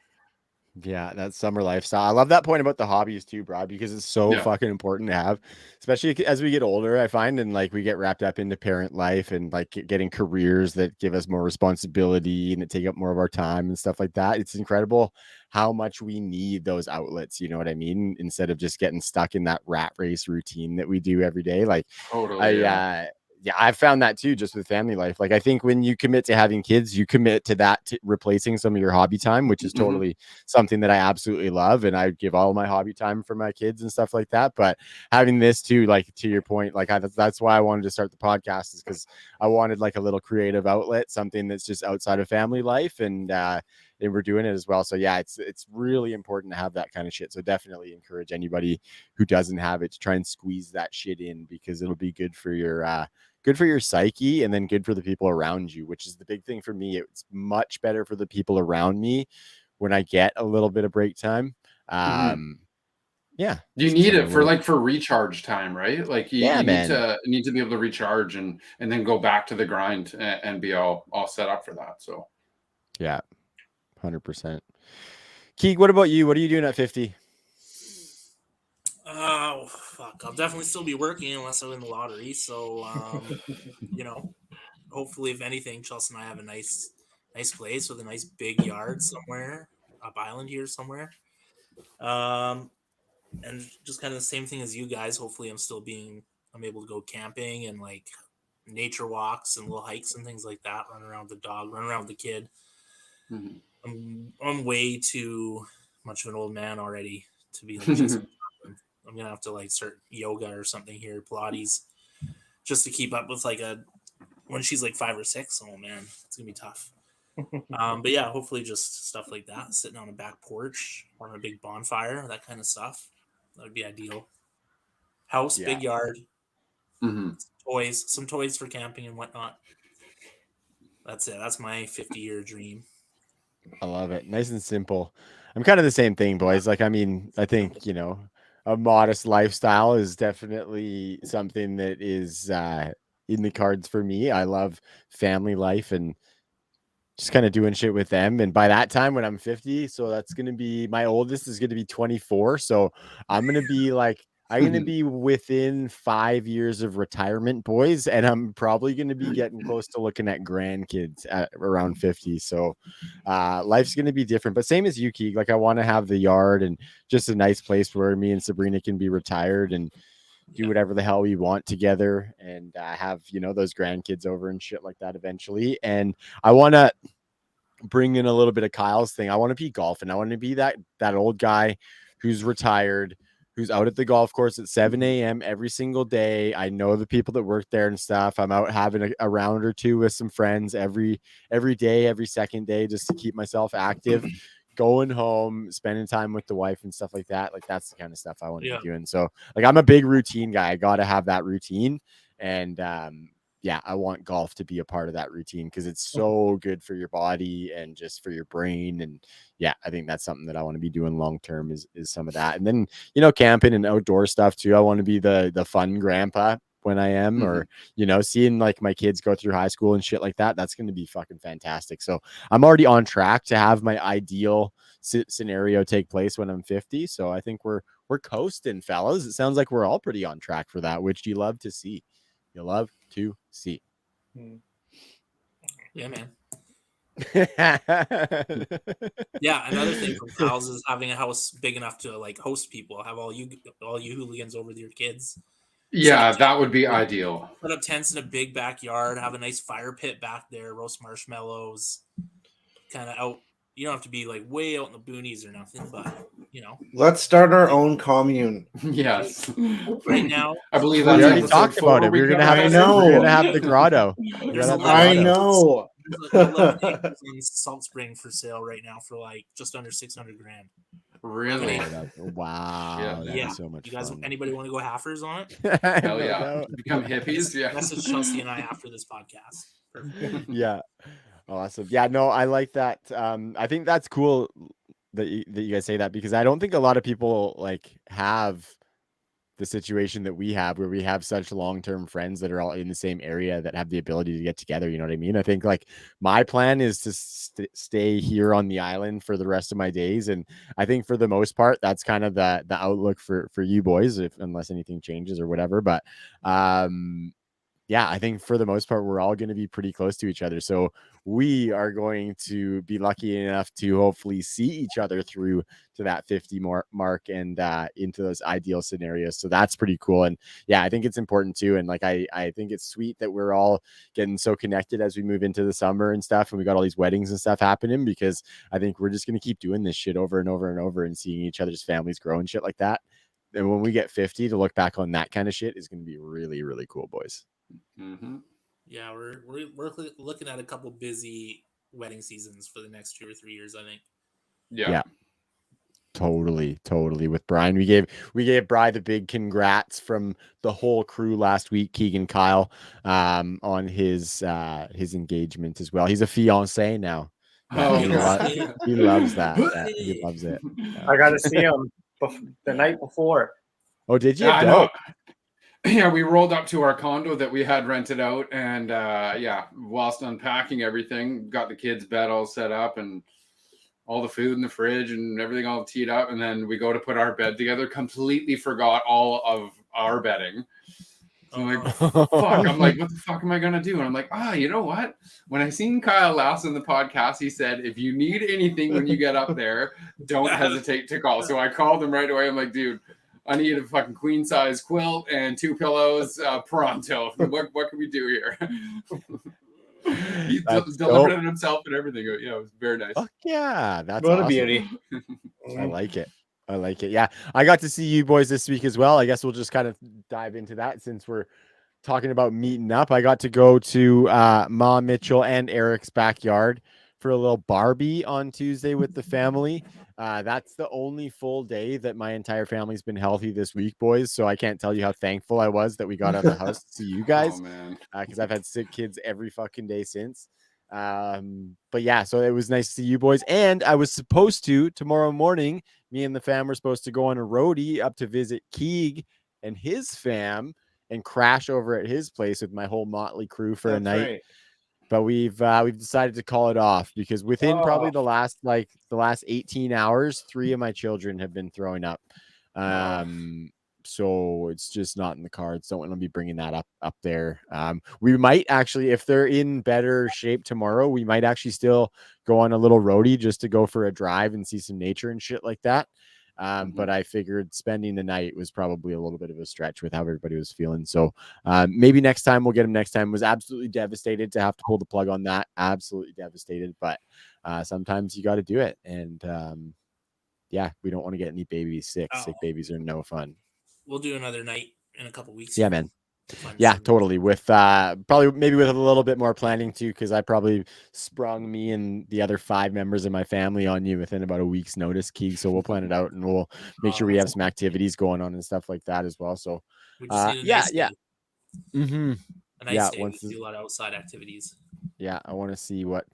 Yeah, that summer lifestyle. I love that point about the hobbies too, bro, because it's so fucking important to have, especially as we get older, I find, and like we get wrapped up into parent life and like getting careers that give us more responsibility and that take up more of our time and stuff like that. It's incredible how much we need those outlets, you know what I mean? Instead of just getting stuck in that rat race routine that we do every day. Like totally, yeah, I've found that too, just with family life. Like, I think when you commit to having kids, you commit to that, to replacing some of your hobby time, which is totally something that I absolutely love. And I give all my hobby time for my kids and stuff like that. But having this too, like to your point, like that's why I wanted to start the podcast, is because I wanted like a little creative outlet, something that's just outside of family life. And we're doing it as well. So yeah, it's really important to have that kind of shit. So definitely encourage anybody who doesn't have it to try and squeeze that shit in, because it'll be good for your psyche, and then good for the people around you, which is the big thing for me. It's much better for the people around me when I get a little bit of break time. Yeah, you need it for recharge time, right? Like you need to be able to recharge and then go back to the grind and be all set up for that. So yeah, 100%. Keeg, what about you? What are you doing at 50? Oh, fuck. I'll definitely still be working unless I win the lottery. So, hopefully, if anything, Chelsea and I have a nice place with a nice big yard somewhere, up island here somewhere. And just kind of the same thing as you guys. Hopefully, I'm able to go camping and like nature walks and little hikes and things like that. Run around the dog, run around the kid. I'm way too much of an old man already to be like just. I'm gonna have to like start yoga or something here, Pilates, just to keep up with when she's like 5 or 6. Oh man, it's gonna be tough. But yeah, hopefully just stuff like that, sitting on a back porch or on a big bonfire, that kind of stuff. That would be ideal. House, big yard, some toys for camping and whatnot. That's it. That's my 50-year dream. I love it. Nice and simple. I'm kind of the same thing, boys. Like, I mean, I think, a modest lifestyle is definitely something that is in the cards for me. I love family life and just kind of doing shit with them. And by that time when I'm 50, so that's going to be, my oldest is going to be 24. So I'm going to be like I'm going to be within 5 years of retirement, boys, and I'm probably going to be getting close to looking at grandkids at around 50. So life's going to be different, but same as you, Keeg. Like, I want to have the yard and just a nice place where me and Sabrina can be retired and do whatever the hell we want together, and have, you know, those grandkids over and shit like that eventually. And I want to bring in a little bit of Kyle's thing. I want to be golfing. I want to be that old guy who's retired, who's out at the golf course at 7 a.m. every single day. I know the people that work there and stuff. I'm out having a round or two with some friends every day, every second day, just to keep myself active, going home, spending time with the wife and stuff like that. Like, that's the kind of stuff I want to be doing. So, like, I'm a big routine guy. I got to have that routine. And, yeah, I want golf to be a part of that routine because it's so good for your body and just for your brain. And yeah, I think that's something that I want to be doing long term is some of that. And then, you know, camping and outdoor stuff too. I want to be the fun grandpa when I am, or, you know, seeing like my kids go through high school and shit like that. That's going to be fucking fantastic. So I'm already on track to have my ideal scenario take place when I'm 50. So I think we're coasting, fellas. It sounds like we're all pretty on track for that, which you love to see. You love to see. Yeah, man. Yeah, another thing from Kyle's is having a house big enough to like host people. Have all you hooligans over with your kids. Yeah, that would be ideal. Put up tents in a big backyard. Have a nice fire pit back there. Roast marshmallows. Kind of out. You don't have to be like way out in the boonies or nothing, but you know. Let's start our own commune. Yes. Right now, I believe we already talked about it. We're gonna have the grotto. I know. There's 11 acres in Salt Spring for sale right now for like just under $600,000. Really? Wow. Yeah. So much you guys, fun. anybody want to go halfers on it? Hell yeah. Become hippies. Yeah. Message Chelsea and I after this podcast. Yeah. Awesome. Yeah, no, I like that. I think that's cool that you guys say that, because I don't think a lot of people like have the situation that we have, where we have such long-term friends that are all in the same area that have the ability to get together. You know what I mean? I think like my plan is to stay here on the island for the rest of my days. And I think for the most part, that's kind of the outlook for you boys, unless anything changes or whatever. But, yeah, I think for the most part, we're all going to be pretty close to each other. So we are going to be lucky enough to hopefully see each other through to that 50 mark and into those ideal scenarios. So that's pretty cool. And yeah, I think it's important too. And like, I think it's sweet that we're all getting so connected as we move into the summer and stuff. And we got all these weddings and stuff happening, because I think we're just going to keep doing this shit over and over and over and seeing each other's families grow and shit like that. And when we get 50, to look back on that kind of shit is going to be really, really cool, boys. Mm-hmm. Yeah, we're looking at a couple busy wedding seasons for the next 2 or 3 years, I think. Yeah. Totally. With Brian, we gave Bri the big congrats from the whole crew last week, Keegan Kyle, on his engagement as well. He's a fiance now. He loves that. He loves it. I got to see him the night before. Oh, did you? Yeah, I know. Yeah, we rolled up to our condo that we had rented out, and whilst unpacking everything, got the kids' bed all set up and all the food in the fridge and everything all teed up, and then we go to put our bed together, completely forgot all of our bedding. So I'm like, fuck. I'm like, what the fuck am I gonna do? And I'm like, you know what? When I seen Kyle last in the podcast, he said, if you need anything when you get up there, don't hesitate to call. So I called him right away. I'm like, dude, I need a fucking queen size quilt and 2 pillows pronto. What can we do here? He delivered it himself and everything. Yeah, it was very nice. Oh yeah, that's what awesome. A beauty. I like it. Yeah, I got to see you boys this week as well. I guess we'll just kind of dive into that since we're talking about meeting up. I got to go to Ma Mitchell and Eric's backyard for a little Barbie on Tuesday with the family. That's the only full day that my entire family's been healthy this week, boys. So I can't tell you how thankful I was that we got out of the house to see you guys. Because I've had sick kids every fucking day since. But yeah, so it was nice to see you boys. And I was supposed to, tomorrow morning, me and the fam were supposed to go on a roadie up to visit Keeg and his fam and crash over at his place with my whole motley crew for a night. Right. But we've decided to call it off because within probably the last 18 hours, 3 of my children have been throwing up. So it's just not in the cards. Don't want to be bringing that up there. We might actually, if they're in better shape tomorrow, we might actually still go on a little roadie just to go for a drive and see some nature and shit like that. But I figured spending the night was probably a little bit of a stretch with how everybody was feeling. So maybe next time we'll get him next time. Was absolutely devastated to have to pull the plug on that. Absolutely devastated. But sometimes you got to do it. And yeah, we don't want to get any babies sick. Sick babies are no fun. We'll do another night in a couple weeks. Yeah, man. Yeah, totally. With probably maybe with a little bit more planning too, because I probably sprung me and the other 5 members of my family on you within about a week's notice, Keeg. So we'll plan it out and we'll make sure we have some activities going on and stuff like that as well. So yeah. Mm-hmm. A nice day. We do a lot of outside activities. Yeah, I want to see what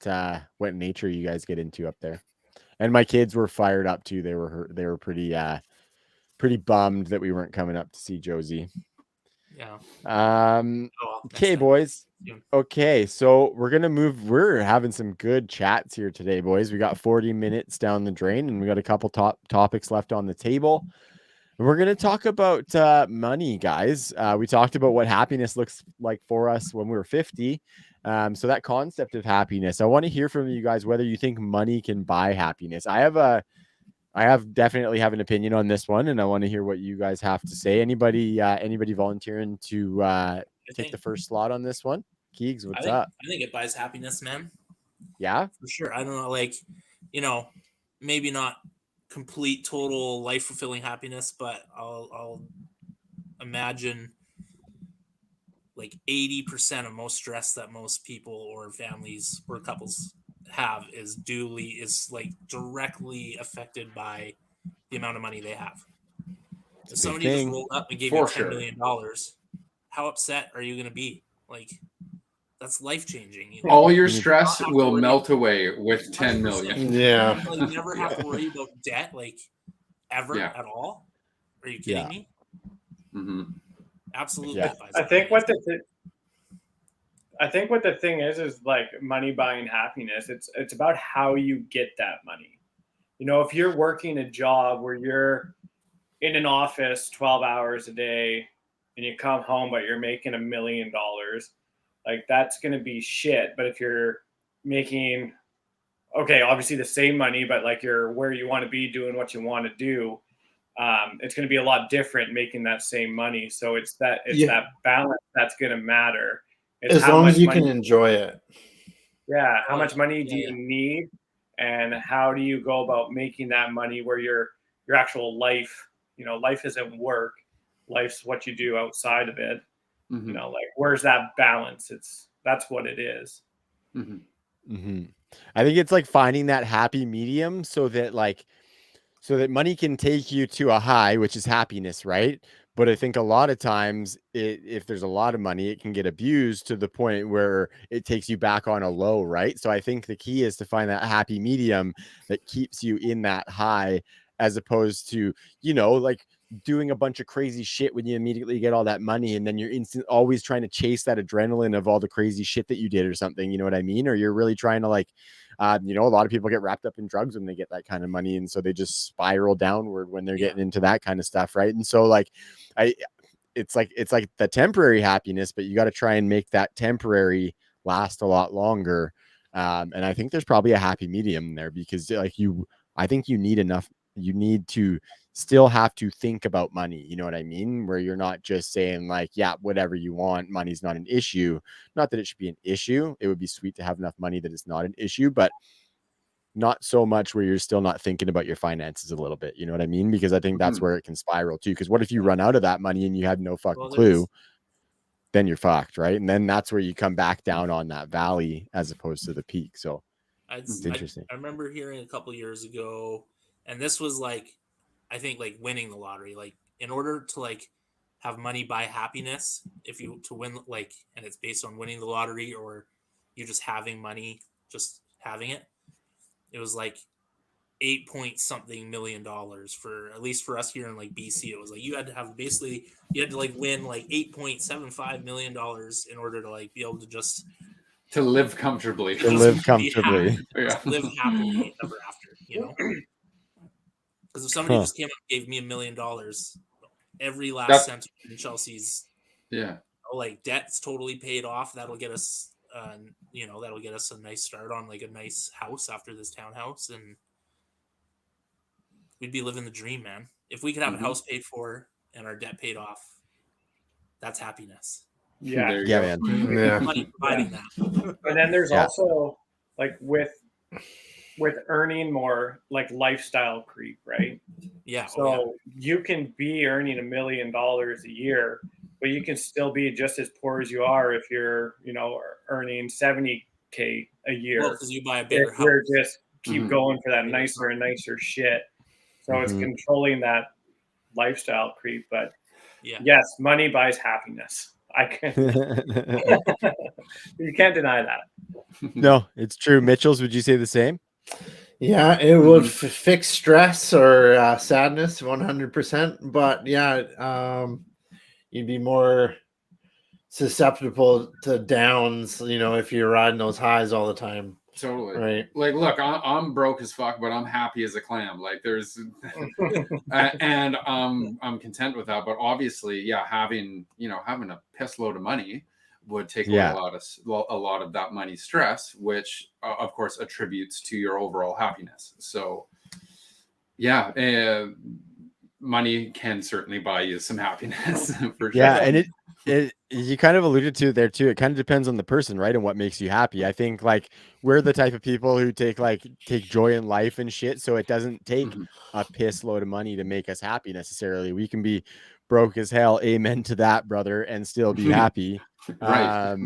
nature you guys get into up there. And my kids were fired up too. They were pretty bummed that we weren't coming up to see Josie. Yeah. Okay, boys. Okay, so we're gonna move. We're having some good chats here today, boys. We got 40 minutes down the drain, and we got a couple topics left on the table. And we're gonna talk about money, guys. We talked about what happiness looks like for us when we were 50. So that concept of happiness, I want to hear from you guys whether you think money can buy happiness. I definitely have an opinion on this one, and I want to hear what you guys have to say. Anybody volunteering to take the first slot on this one? Keegs, what's up? I think it buys happiness, man. Yeah, for sure. I don't know, like, maybe not complete, total, life fulfilling happiness, but I'll imagine like 80% of most stress that most people or families or couples have is like directly affected by the amount of money they have. If somebody just rolled up and gave you $10 million, how upset are you going to be? Like, that's life changing. All your stress will melt away with 10 million. Yeah. You never have to worry about debt, like, ever at all. Are you kidding me? Mm-hmm. Absolutely. Yeah. I think what the thing is like money buying happiness. It's about how you get that money. If you're working a job where you're in an office 12 hours a day and you come home but you're making $1 million, like, that's going to be shit. But if you're making, obviously the same money, but like you're where you want to be doing what you want to do, it's going to be a lot different making that same money. So it's that balance that's going to matter. It's as long as you can enjoy it. Yeah. How much money do you need, and how do you go about making that money where your actual life, life isn't work. Life's what you do outside of it. Mm-hmm. Like, where's that balance? That's what it is. Mm-hmm. Mm-hmm. I think it's like finding that happy medium so that money can take you to a high, which is happiness, right? But I think a lot of times, if there's a lot of money, it can get abused to the point where it takes you back on a low, right? So I think the key is to find that happy medium that keeps you in that high, as opposed to, like doing a bunch of crazy shit when you immediately get all that money, and then you're always trying to chase that adrenaline of all the crazy shit that you did or something, you know what I mean? Or you're really trying to a lot of people get wrapped up in drugs when they get that kind of money, and so they just spiral downward when they're getting into that kind of stuff, right? And so it's like the temporary happiness, but you got to try and make that temporary last a lot longer. And I think there's probably a happy medium there, because I think you need to still have to think about money, you know what I mean? Where you're not just saying like, yeah, whatever you want, money's not an issue. Not that it should be an issue. It would be sweet to have enough money that it's not an issue, but not so much where you're still not thinking about your finances a little bit, you know what I mean? Because I think that's where it can spiral too. Because what if you run out of that money and you have no fucking clue? Then you're fucked, right? And then that's where you come back down on that valley as opposed to the peak. So it's interesting. I remember hearing a couple years ago, and this was like, I think like winning the lottery, like in order to like have money buy happiness, if you to win, like, and it's based on winning the lottery or you just having money, just having it, it was like $8 million for, at least for us here in like BC. It was like you had to like win like $8.75 million in order to like be able to just to live comfortably. Live happily ever after, Because if somebody just came up and gave me $1 million, every last cent in Chelsea's like debt's totally paid off. That'll get us that'll get us a nice start on like a nice house after this townhouse, and we'd be living the dream, man. If we could have a house paid for and our debt paid off, that's happiness. Yeah. There you go. Man. Yeah. Money providing that. And then there's also like with earning more, like lifestyle creep, right? Yeah. So you can be earning $1 million a year, but you can still be just as poor as you are if you're, earning $70K a year. Well, because you buy a bigger house. You're just keep going for that nicer and nicer shit. So it's controlling that lifestyle creep. But yes, money buys happiness. You can't deny that. No, it's true. Mitchells, would you say the same? Yeah, it would fix stress or sadness 100%. But you'd be more susceptible to downs, if you're riding those highs all the time. Totally. Right. Like, look, I'm broke as fuck, but I'm happy as a clam. Like, there's, and I'm content with that. But obviously, having a piss load of money would take away a lot of that money stress, which of course attributes to your overall happiness. So, money can certainly buy you some happiness for sure. Yeah, and it you kind of alluded to there too. It kind of depends on the person, right? And what makes you happy. I think like we're the type of people who take joy in life and shit. So it doesn't take a piss load of money to make us happy necessarily. We can be broke as hell. Amen to that, brother, and still be happy. Right.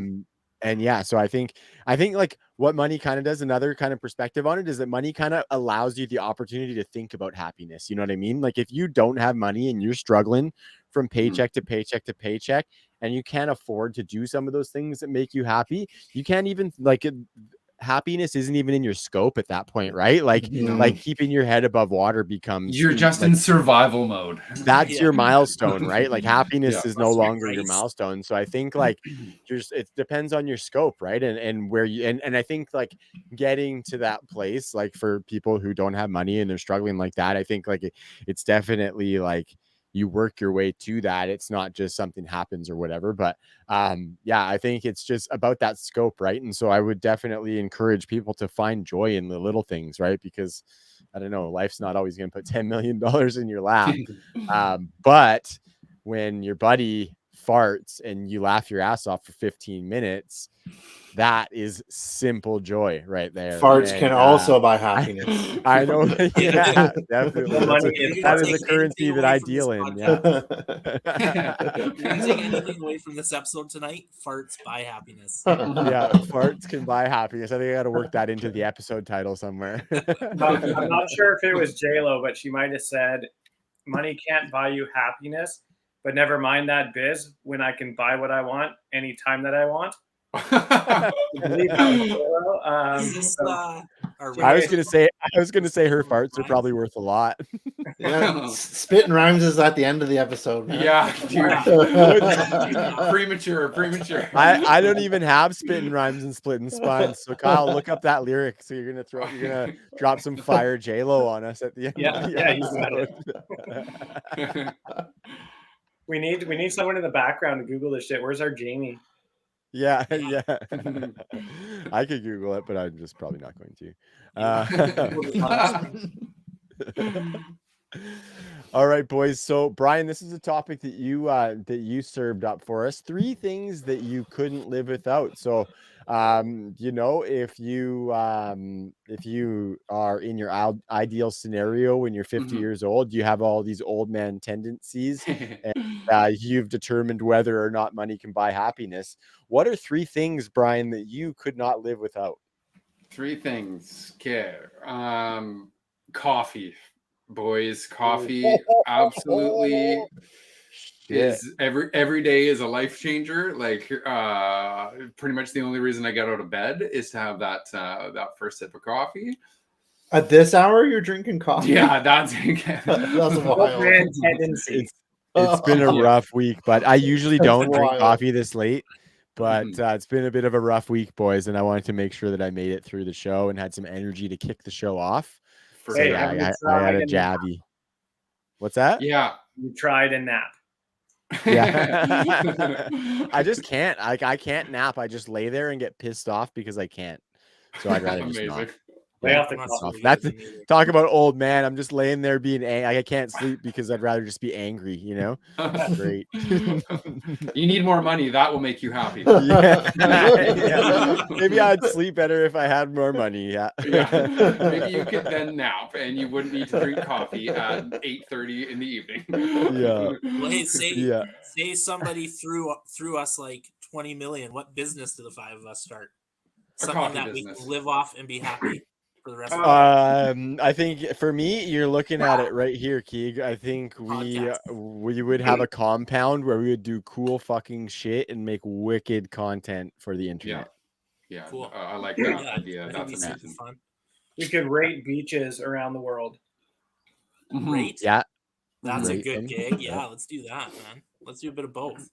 And so I think like what money kind of does, another kind of perspective on it is that money kind of allows you the opportunity to think about happiness. You know what I mean? Like if you don't have money and you're struggling from paycheck to paycheck to paycheck, and you can't afford to do some of those things that make you happy, you can't even happiness isn't even in your scope at that point, right? Like keeping your head above water becomes you're just in survival mode. That's your milestone, right? Like happiness is no longer your milestone. So I think like it depends on your scope, right? And where you and I think like getting to that place, like for people who don't have money and they're struggling like that, I think like it's definitely like you work your way to that. It's not just something happens or whatever, but I think it's just about that scope, right? And so I would definitely encourage people to find joy in the little things, right? Because I don't know, life's not always going to put $10 million in your lap. But when your buddy farts and you laugh your ass off for 15 minutes, that is simple joy right there. Farts can also buy happiness. I know. Yeah, definitely. That is a currency that I deal in. Yeah. If you take anything away from this episode tonight, farts buy happiness. Yeah, farts can buy happiness. I think I got to work that into the episode title somewhere. I'm not sure if it was J-Lo, but she might have said, money can't buy you happiness, but never mind that biz when I can buy what I want anytime that I want. I was gonna say her farts are probably worth a lot. Yeah, spitting rhymes is at the end of the episode, man. Yeah, premature. I don't even have spitting rhymes and splitting spines. So Kyle, look up that lyric. So you're gonna drop some fire J-Lo on us at the end. You got it. We need someone in the background to Google this shit. Where's our Jamie? Yeah. I could Google it, but I'm just probably not going to. All right, boys. So Brian, this is a topic that you served up for us. 3 things that you couldn't live without. So if you are in your ideal scenario when you're 50 years old, you have all these old man tendencies and you've determined whether or not money can buy happiness. What are 3 things, Brian, that you could not live without? 3 things. Okay. Coffee, boys. Coffee absolutely is every day is a life changer. Like pretty much the only reason I get out of bed is to have that first sip of coffee. At this hour, you're drinking coffee? Yeah, that's wild. Man Tendencies. It's been a rough week, but I usually don't drink coffee this late. But it's been a bit of a rough week, boys, and I wanted to make sure that I made it through the show and had some energy to kick the show off. I had a jabby. What's that? Yeah. You tried a nap. Yeah. I just can't. I can't nap. I just lay there and get pissed off because I can't. So I'd rather just not. Amazing. Lay Yeah, off the Not coffee. really that's good either. talk about old man. I'm just laying there being I can't sleep because I'd rather just be angry, you know? Great. You need more money. That will make you happy. Yeah. Yeah. Maybe I'd sleep better if I had more money. Yeah. Yeah. Maybe you could then nap and you wouldn't need to drink coffee at 8:30 in the evening. Yeah. Well, hey, say Yeah. say somebody threw us like 20 million. What business do the five of us start? A Something coffee that business. we can live off and be happy for the rest of our life. I think for me, you're looking at it right here, Keeg. I think we would have a compound where we would do cool fucking shit and make wicked content for the internet. Yeah. Cool. I like that Yeah, idea. that'd be That's super amazing. fun. We could rate beaches around the world. Great. Yeah. That's a Rate good them. gig. Yeah, let's do that, man. Let's do a bit of both.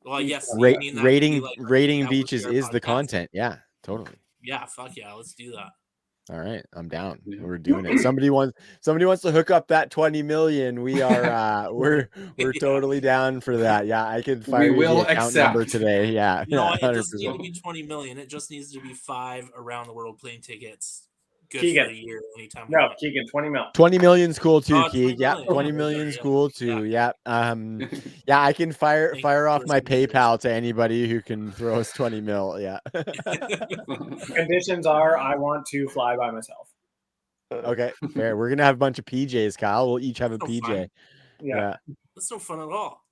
Well, yes, you mean that Rating we, like, rating that would be beaches our is the podcast? content. Yeah, totally. Yeah, fuck yeah, let's do that. All right, I'm down. Yeah. We're doing it. Somebody wants to hook up that 20 million. We are we're Yeah. totally down for that. Yeah, I could fire you will the account number accept. today. Yeah, You know what? It doesn't 100%. need to be 20 million. It just needs to be 5 around the world plane tickets. Good Keegan. for a year anytime. we No, want. Keegan, 20 mil. 20 million's cool too, Oh, 20 Keeg. Yeah, million. 20 Yeah, million's yeah. cool too. Yeah. Yeah, I can fire Thank you off for my some years. PayPal to anybody who can throw us 20 mil. Yeah. Conditions are I want to fly by myself. Okay, fair. We're gonna have a bunch of PJs, Kyle. We'll each have a No PJ. fun. Yeah. That's no fun at all.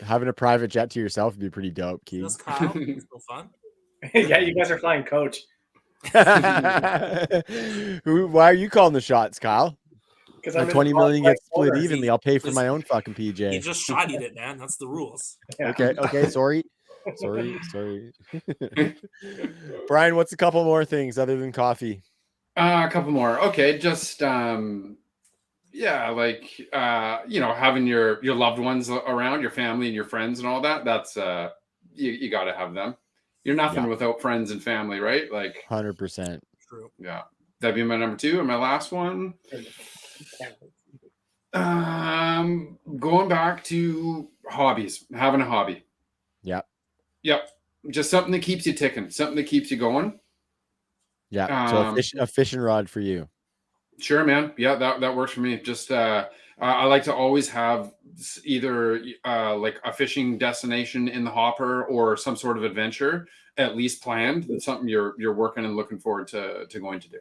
Having a private jet to yourself would be pretty dope, Keeg. That's Kyle. It's no fun. Yeah, you guys are flying coach. Why are you calling the shots, Kyle? Because My 20 million gets split evenly. I'll pay for Listen, my own fucking He PJ. just shotted it, man. That's the rules. Okay, sorry. Brian, what's a couple more things other than coffee? A couple more. Okay, just yeah, like having your loved ones around, your family and your friends and all that. That's you got to have them. You're nothing without friends and family, right? Like 100%. True. Yeah, that'd be my number 2. And my last one, going back to hobbies, having a hobby. Yep. Just something that keeps you ticking, something that keeps you going. Yeah. So a fishing rod for you. Sure, man. Yeah, that works for me. Just I like to always have either like a fishing destination in the hopper or some sort of adventure at least planned. That's something you're working and looking forward to going to do.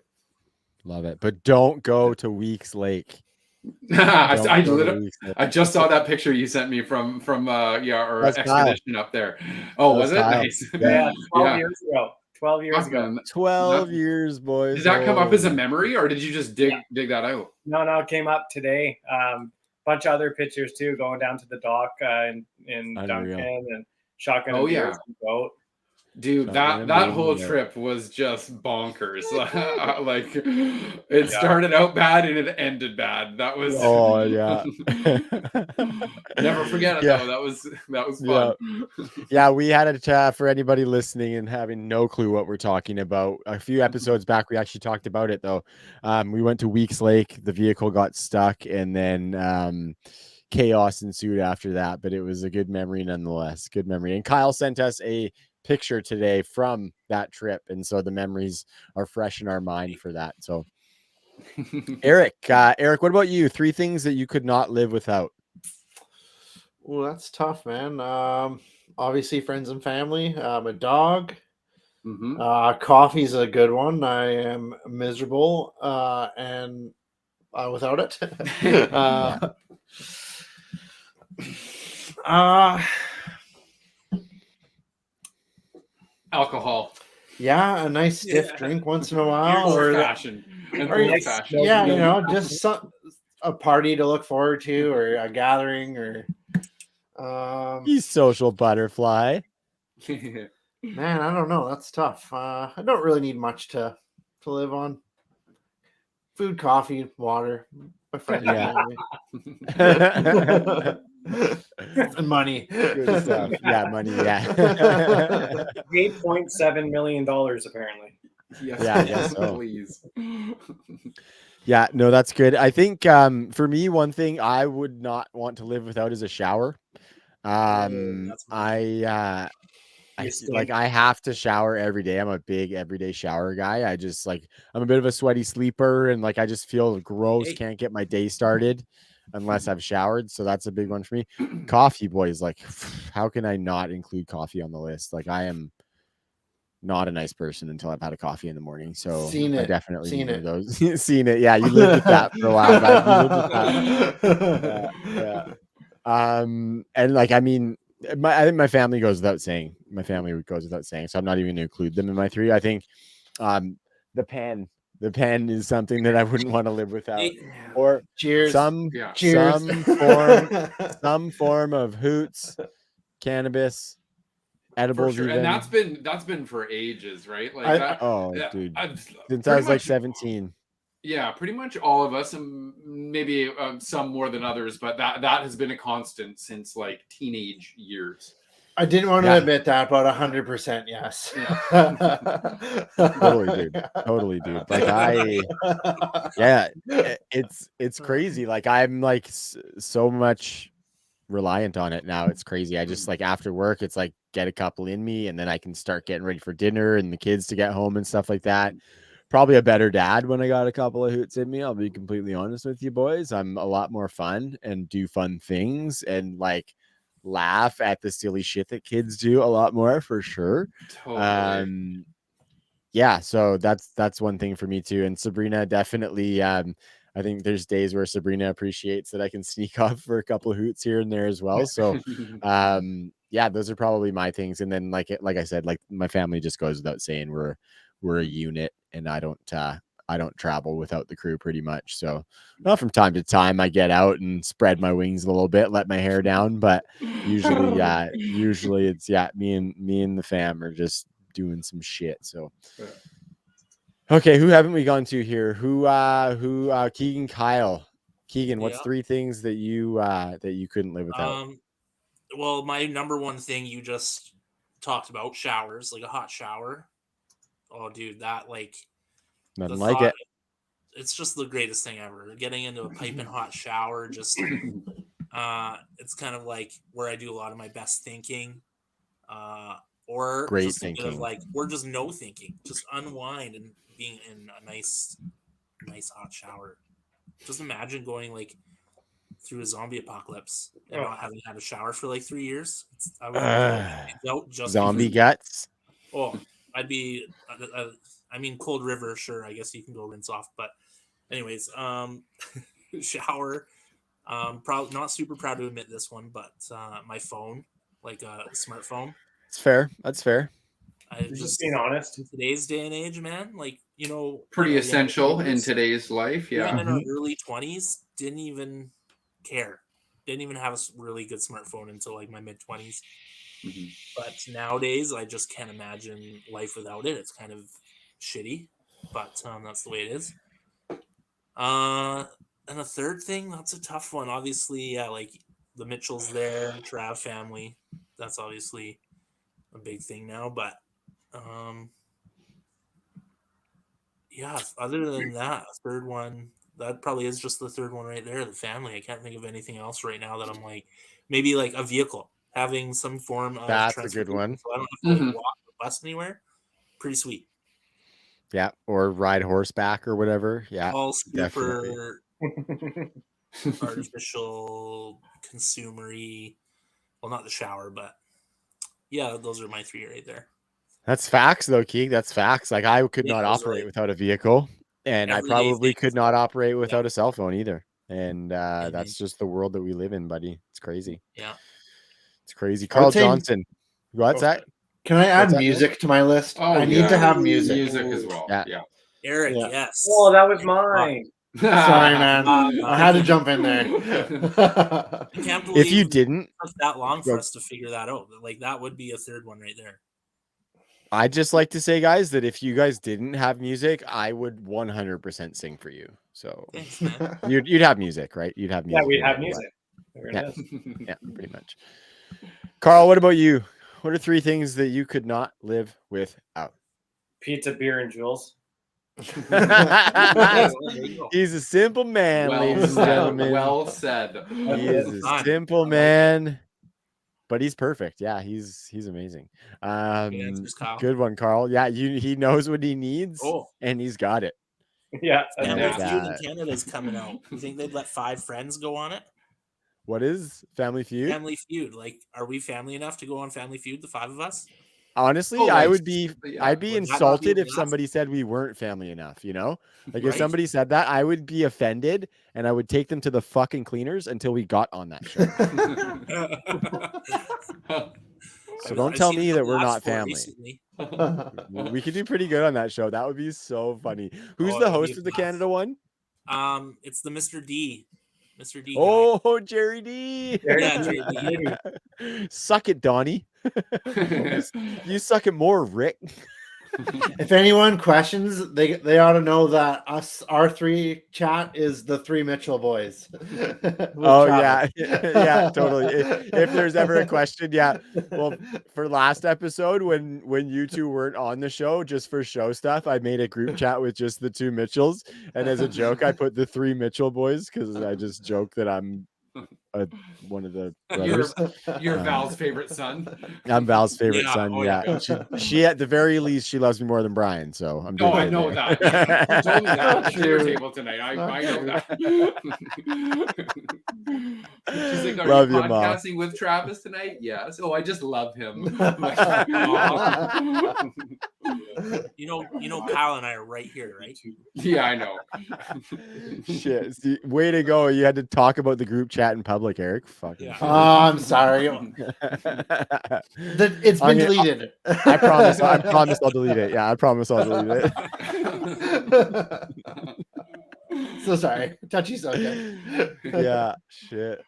Love it. But don't go to Weeks Lake. I just saw that picture you sent me from our That's expedition up there. Oh, was it? Nice. Yeah, 12 years ago. 12 years ago. 12 years, boys. Did that come up as a memory, or did you just dig that out? No, it came up today. Bunch of other pictures too, going down to the dock in Duncan and shotgun. Oh, and yeah. beers and boat. Dude, that whole trip was just bonkers. Like it started out bad and it ended bad. That was never forget it though. That was fun. Yeah, we had it for anybody listening and having no clue what we're talking about. A few episodes back, we actually talked about it though. We went to Weeks Lake, the vehicle got stuck, and then chaos ensued after that. But it was a good memory nonetheless. Good memory. And Kyle sent us a picture today from that trip, and so the memories are fresh in our mind for that. So Eric, what about you? 3 things that you could not live without. Well, that's tough, man. Obviously friends and family, a dog. Coffee's a good one. I am miserable and without it. Alcohol. Yeah, a nice stiff drink once in a while, or fashion. Yeah, just a party to look forward to, or a gathering, or you social butterfly. Man, I don't know. That's tough. I don't really need much to live on. Food, coffee, water, my friends, and money. Good stuff. Yeah, money. Yeah. $8.7 million apparently. Yes, Yeah, I guess so. please. Yeah, no, that's good. I think for me, one thing I would not want to live without is a shower. That's mine. I have to shower every day. I'm a big everyday shower guy. I'm a bit of a sweaty sleeper, and like I just feel gross, Hey. can't get my day started unless I've showered. So that's a big one for me. Coffee, boys, like how can I not include coffee on the list? Like I am not a nice person until I've had a coffee in the morning. So I definitely need one of those. Seen it. Yeah, you lived with that for a while, but you lived with that. Yeah. And like I mean, I think my family goes without saying. My family goes without saying, so I'm not even going to include them in my three. I think the pen is something that I wouldn't want to live without, or cheers. some form of hoots, cannabis, edibles. For sure. Even. And that's been for ages, right? Like dude, since I was like 17. Yeah, pretty much all of us, and maybe some more than others, but that has been a constant since like teenage years. I didn't want to admit that, but 100% yes. Totally, dude. It's crazy. Like I'm like so much reliant on it now. It's crazy. I just like after work, it's like get a couple in me, and then I can start getting ready for dinner and the kids to get home and stuff like that. Probably a better dad when I got a couple of hoots in me. I'll be completely honest with you boys. I'm a lot more fun and do fun things and like laugh at the silly shit that kids do a lot more for sure. Totally. Yeah, so that's one thing for me too. And Sabrina definitely I think there's days where Sabrina appreciates that I can sneak off for a couple of hoots here and there as well. So yeah, those are probably my things. And then like I said, like my family just goes without saying we're a unit, and I don't travel without the crew pretty much. So not from time to time I get out and spread my wings a little bit, let my hair down, but usually it's me and the fam are just doing some shit. So okay, who haven't we gone to here? Who Keegan, Kyle. Keegan, what's three things that you couldn't live without? Well, my number one thing you just talked about, showers, like a hot shower. Oh, dude, that like nothing like it. It's just the greatest thing ever. Getting into a piping hot shower, just it's kind of like where I do a lot of my best thinking. Or great just thinking. a bit of like or just no thinking. Just unwind and being in a nice hot shower. Just imagine going like through a zombie apocalypse and not having had a shower for like 3 years. I would just zombie guts. Oh, I'd be. I mean, cold river. Sure, I guess you can go rinse off. But, anyways, shower. Probably not super proud to admit this one, but my phone, like a smartphone. It's fair. That's fair. Just being honest. In today's day and age, man, like pretty essential in today's life. Yeah, even in our early 20s, didn't even care. Didn't even have a really good smartphone until like my mid 20s. Mm-hmm. But nowadays, I just can't imagine life without it. It's kind of shitty, but that's the way it is. And the third thing, that's a tough one. Obviously, like the Mitchells there, Trav family. That's obviously a big thing now. But yeah, other than that, third one, that probably is just the third one right there, the family. I can't think of anything else right now that I'm like, maybe like a vehicle. Having some form of that's a good one. So I don't have to like, walk or bus anywhere. Pretty sweet. Yeah, or ride horseback or whatever. Yeah, all super artificial, consumery. Well, not the shower, but yeah, those are my three right there. That's facts, though, Keeg. That's facts. Like I could not operate without a vehicle, and I probably could not operate without a cell phone either. And that's just the world that we live in, buddy. It's crazy. Yeah. It's crazy. Carl Johnson. What's that? Can I add music to my list? Oh, I need to have music. Music as well. Yeah. Eric, yes. Oh, that was mine. Sorry, man. I had to jump in there. I can't believe if you didn't, it took that long for us to figure that out. Like that would be a third one right there. I'd just like to say, guys, that if you guys didn't have music, I would 100% sing for you. So thanks, man. You'd have music, right? You'd have music. Yeah, we'd have music. Yeah, pretty much. Carl, what about you? What are three things that you could not live without? Pizza, beer, and jewels. He's a simple man, ladies and gentlemen. Well said. He is a simple man, but he's perfect. Yeah, he's amazing. Good one, Carl. Yeah, he knows what he needs, and he's got it. Yeah, Family Feud in Canada is coming out. You think they'd let 5 friends go on it? What is Family Feud? Family Feud. Like, are we family enough to go on Family Feud, the 5 of us? Honestly, I'd be insulted if somebody said we weren't family enough, you know? Like if somebody said that, I would be offended and I would take them to the fucking cleaners until we got on that show. So don't tell me that we're not family. We could do pretty good on that show. That would be so funny. Who's the host of the Canada one? It's the Mr. D. Mr. D. Oh, Jerry D. Yeah, Jerry D. Suck it, Donnie. You suck it more, Rick. If anyone questions, they ought to know that our 3 chat is the 3 Mitchell boys. Yeah, totally. If there's ever a question, well, for last episode when you 2 weren't on the show, just for show stuff, I made a group chat with just the 2 Mitchells, and as a joke, I put the 3 Mitchell boys because I just joke that I'm one of the brothers. You're Val's favorite son. I'm Val's favorite son. She at the very least she loves me more than Brian. So I'm doing I know that. You told me that at the table tonight. I know that. She's like, "Are you podcasting with Travis tonight?" Yes. Oh, I just love him. You know, Kyle and I are right here, right? Yeah, I know. Shit. See, way to go. You had to talk about the group chat in public, Eric. Fucking. Oh, I'm sorry. It's been deleted. I promise I'll delete it. Yeah, I promise I'll delete it. So sorry. Touchy subject. Yeah, shit.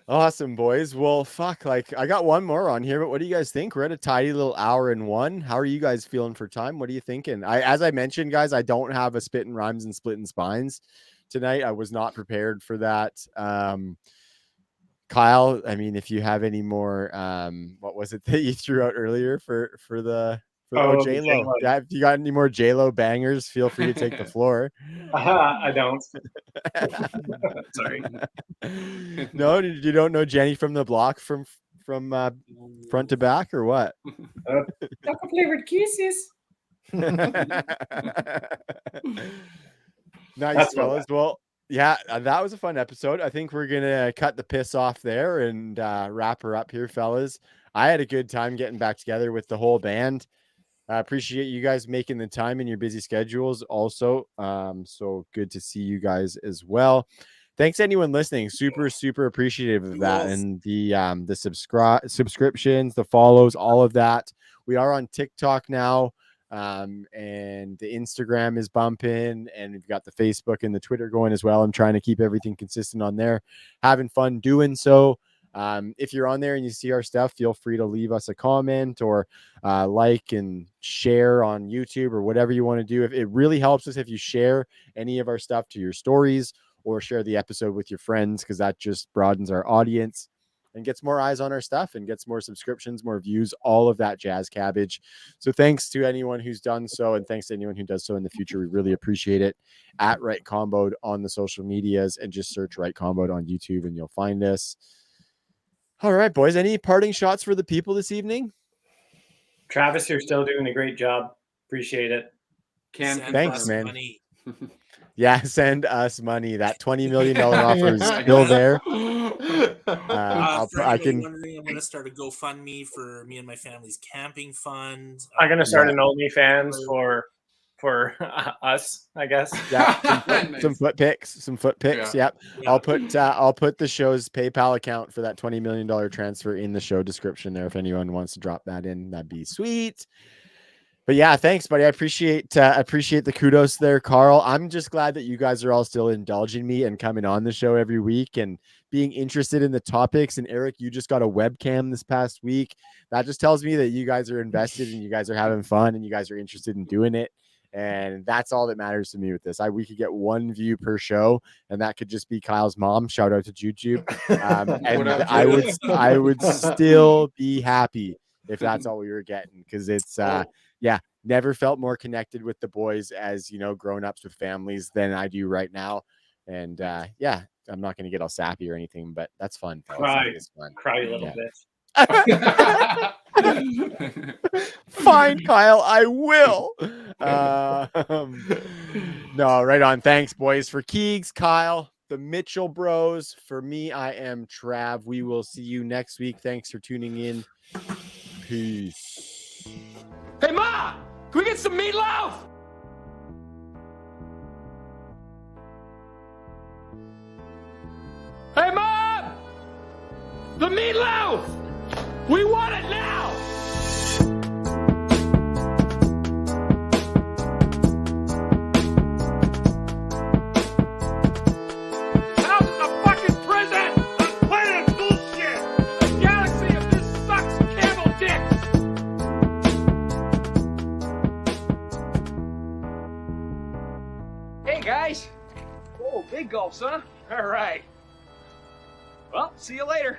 Awesome, boys. Well, fuck, like I got one more on here, but what do you guys think? We're at a tidy little hour and 1. How are you guys feeling for time? What are you thinking? As I mentioned, guys, I don't have a spitting rhymes and splitting spines tonight. I was not prepared for that. Kyle, I mean, if you have any more, what was it that you threw out earlier for J-Lo? Yeah, if you got any more J-Lo bangers, feel free to take the floor. I don't. Sorry. No, you don't know Jenny from the block from front to back or what? Chocolate flavored kisses. Nice, fellas. Well, yeah, that was a fun episode. I think we're gonna cut the piss off there and wrap her up here, fellas. I had a good time getting back together with the whole band. I appreciate you guys making the time in your busy schedules also. So good to see you guys as well. Thanks to anyone listening. Super appreciative of that. And the subscriptions, the follows, all of that. We are on TikTok now. And the Instagram is bumping, and we've got the Facebook and the Twitter going as well. I'm trying to keep everything consistent on there, having fun doing so. If you're on there and you see our stuff, feel free to leave us a comment or like and share on YouTube or whatever you want to do. If it really helps us if you share any of our stuff to your stories or share the episode with your friends, because that just broadens our audience and gets more eyes on our stuff and gets more subscriptions, more views, all of that jazz cabbage. So thanks to anyone who's done so, and thanks to anyone who does so in the future. We really appreciate it. At Right Comboed on the social medias, and just search Right Comboed on YouTube and you'll find us. All right, boys. Any parting shots for the people this evening? Travis, you're still doing a great job. Appreciate it. Thanks, man. Money. Yeah, send us money. That $20 million offer is still there. I can. Wondering, I'm going to start a GoFundMe for me and my family's camping fund. I'm going to start an OnlyFans for us, I guess. Yeah, some foot pics. Yep. Yeah. I'll put the show's PayPal account for that $20 million transfer in the show description there. If anyone wants to drop that in, that'd be sweet. But yeah, thanks, buddy. I appreciate the kudos there, Carl. I'm just glad that you guys are all still indulging me and coming on the show every week and being interested in the topics. And Eric, you just got a webcam this past week. That just tells me that you guys are invested and you guys are having fun and you guys are interested in doing it. And that's all that matters to me with this. We could get 1 view per show, and that could just be Kyle's mom. Shout out to Juju. And I would still be happy if that's all we were getting, because it's yeah, never felt more connected with the boys as, grown-ups with families than I do right now. And yeah, I'm not going to get all sappy or anything, but that's fun. It's fun. Cry a little bit. Fine, Kyle, I will. No, right on. Thanks, boys. For Keegs, Kyle, the Mitchell bros. For me, I am Trav. We will see you next week. Thanks for tuning in. Peace. Hey, Ma! Can we get some meatloaf? Hey, Mom! The meatloaf! We want it now! House is a fucking prison! A planet of bullshit! A galaxy of this sucks camel dicks! Hey, guys! Oh, big gulps, huh? All right. Well, see you later.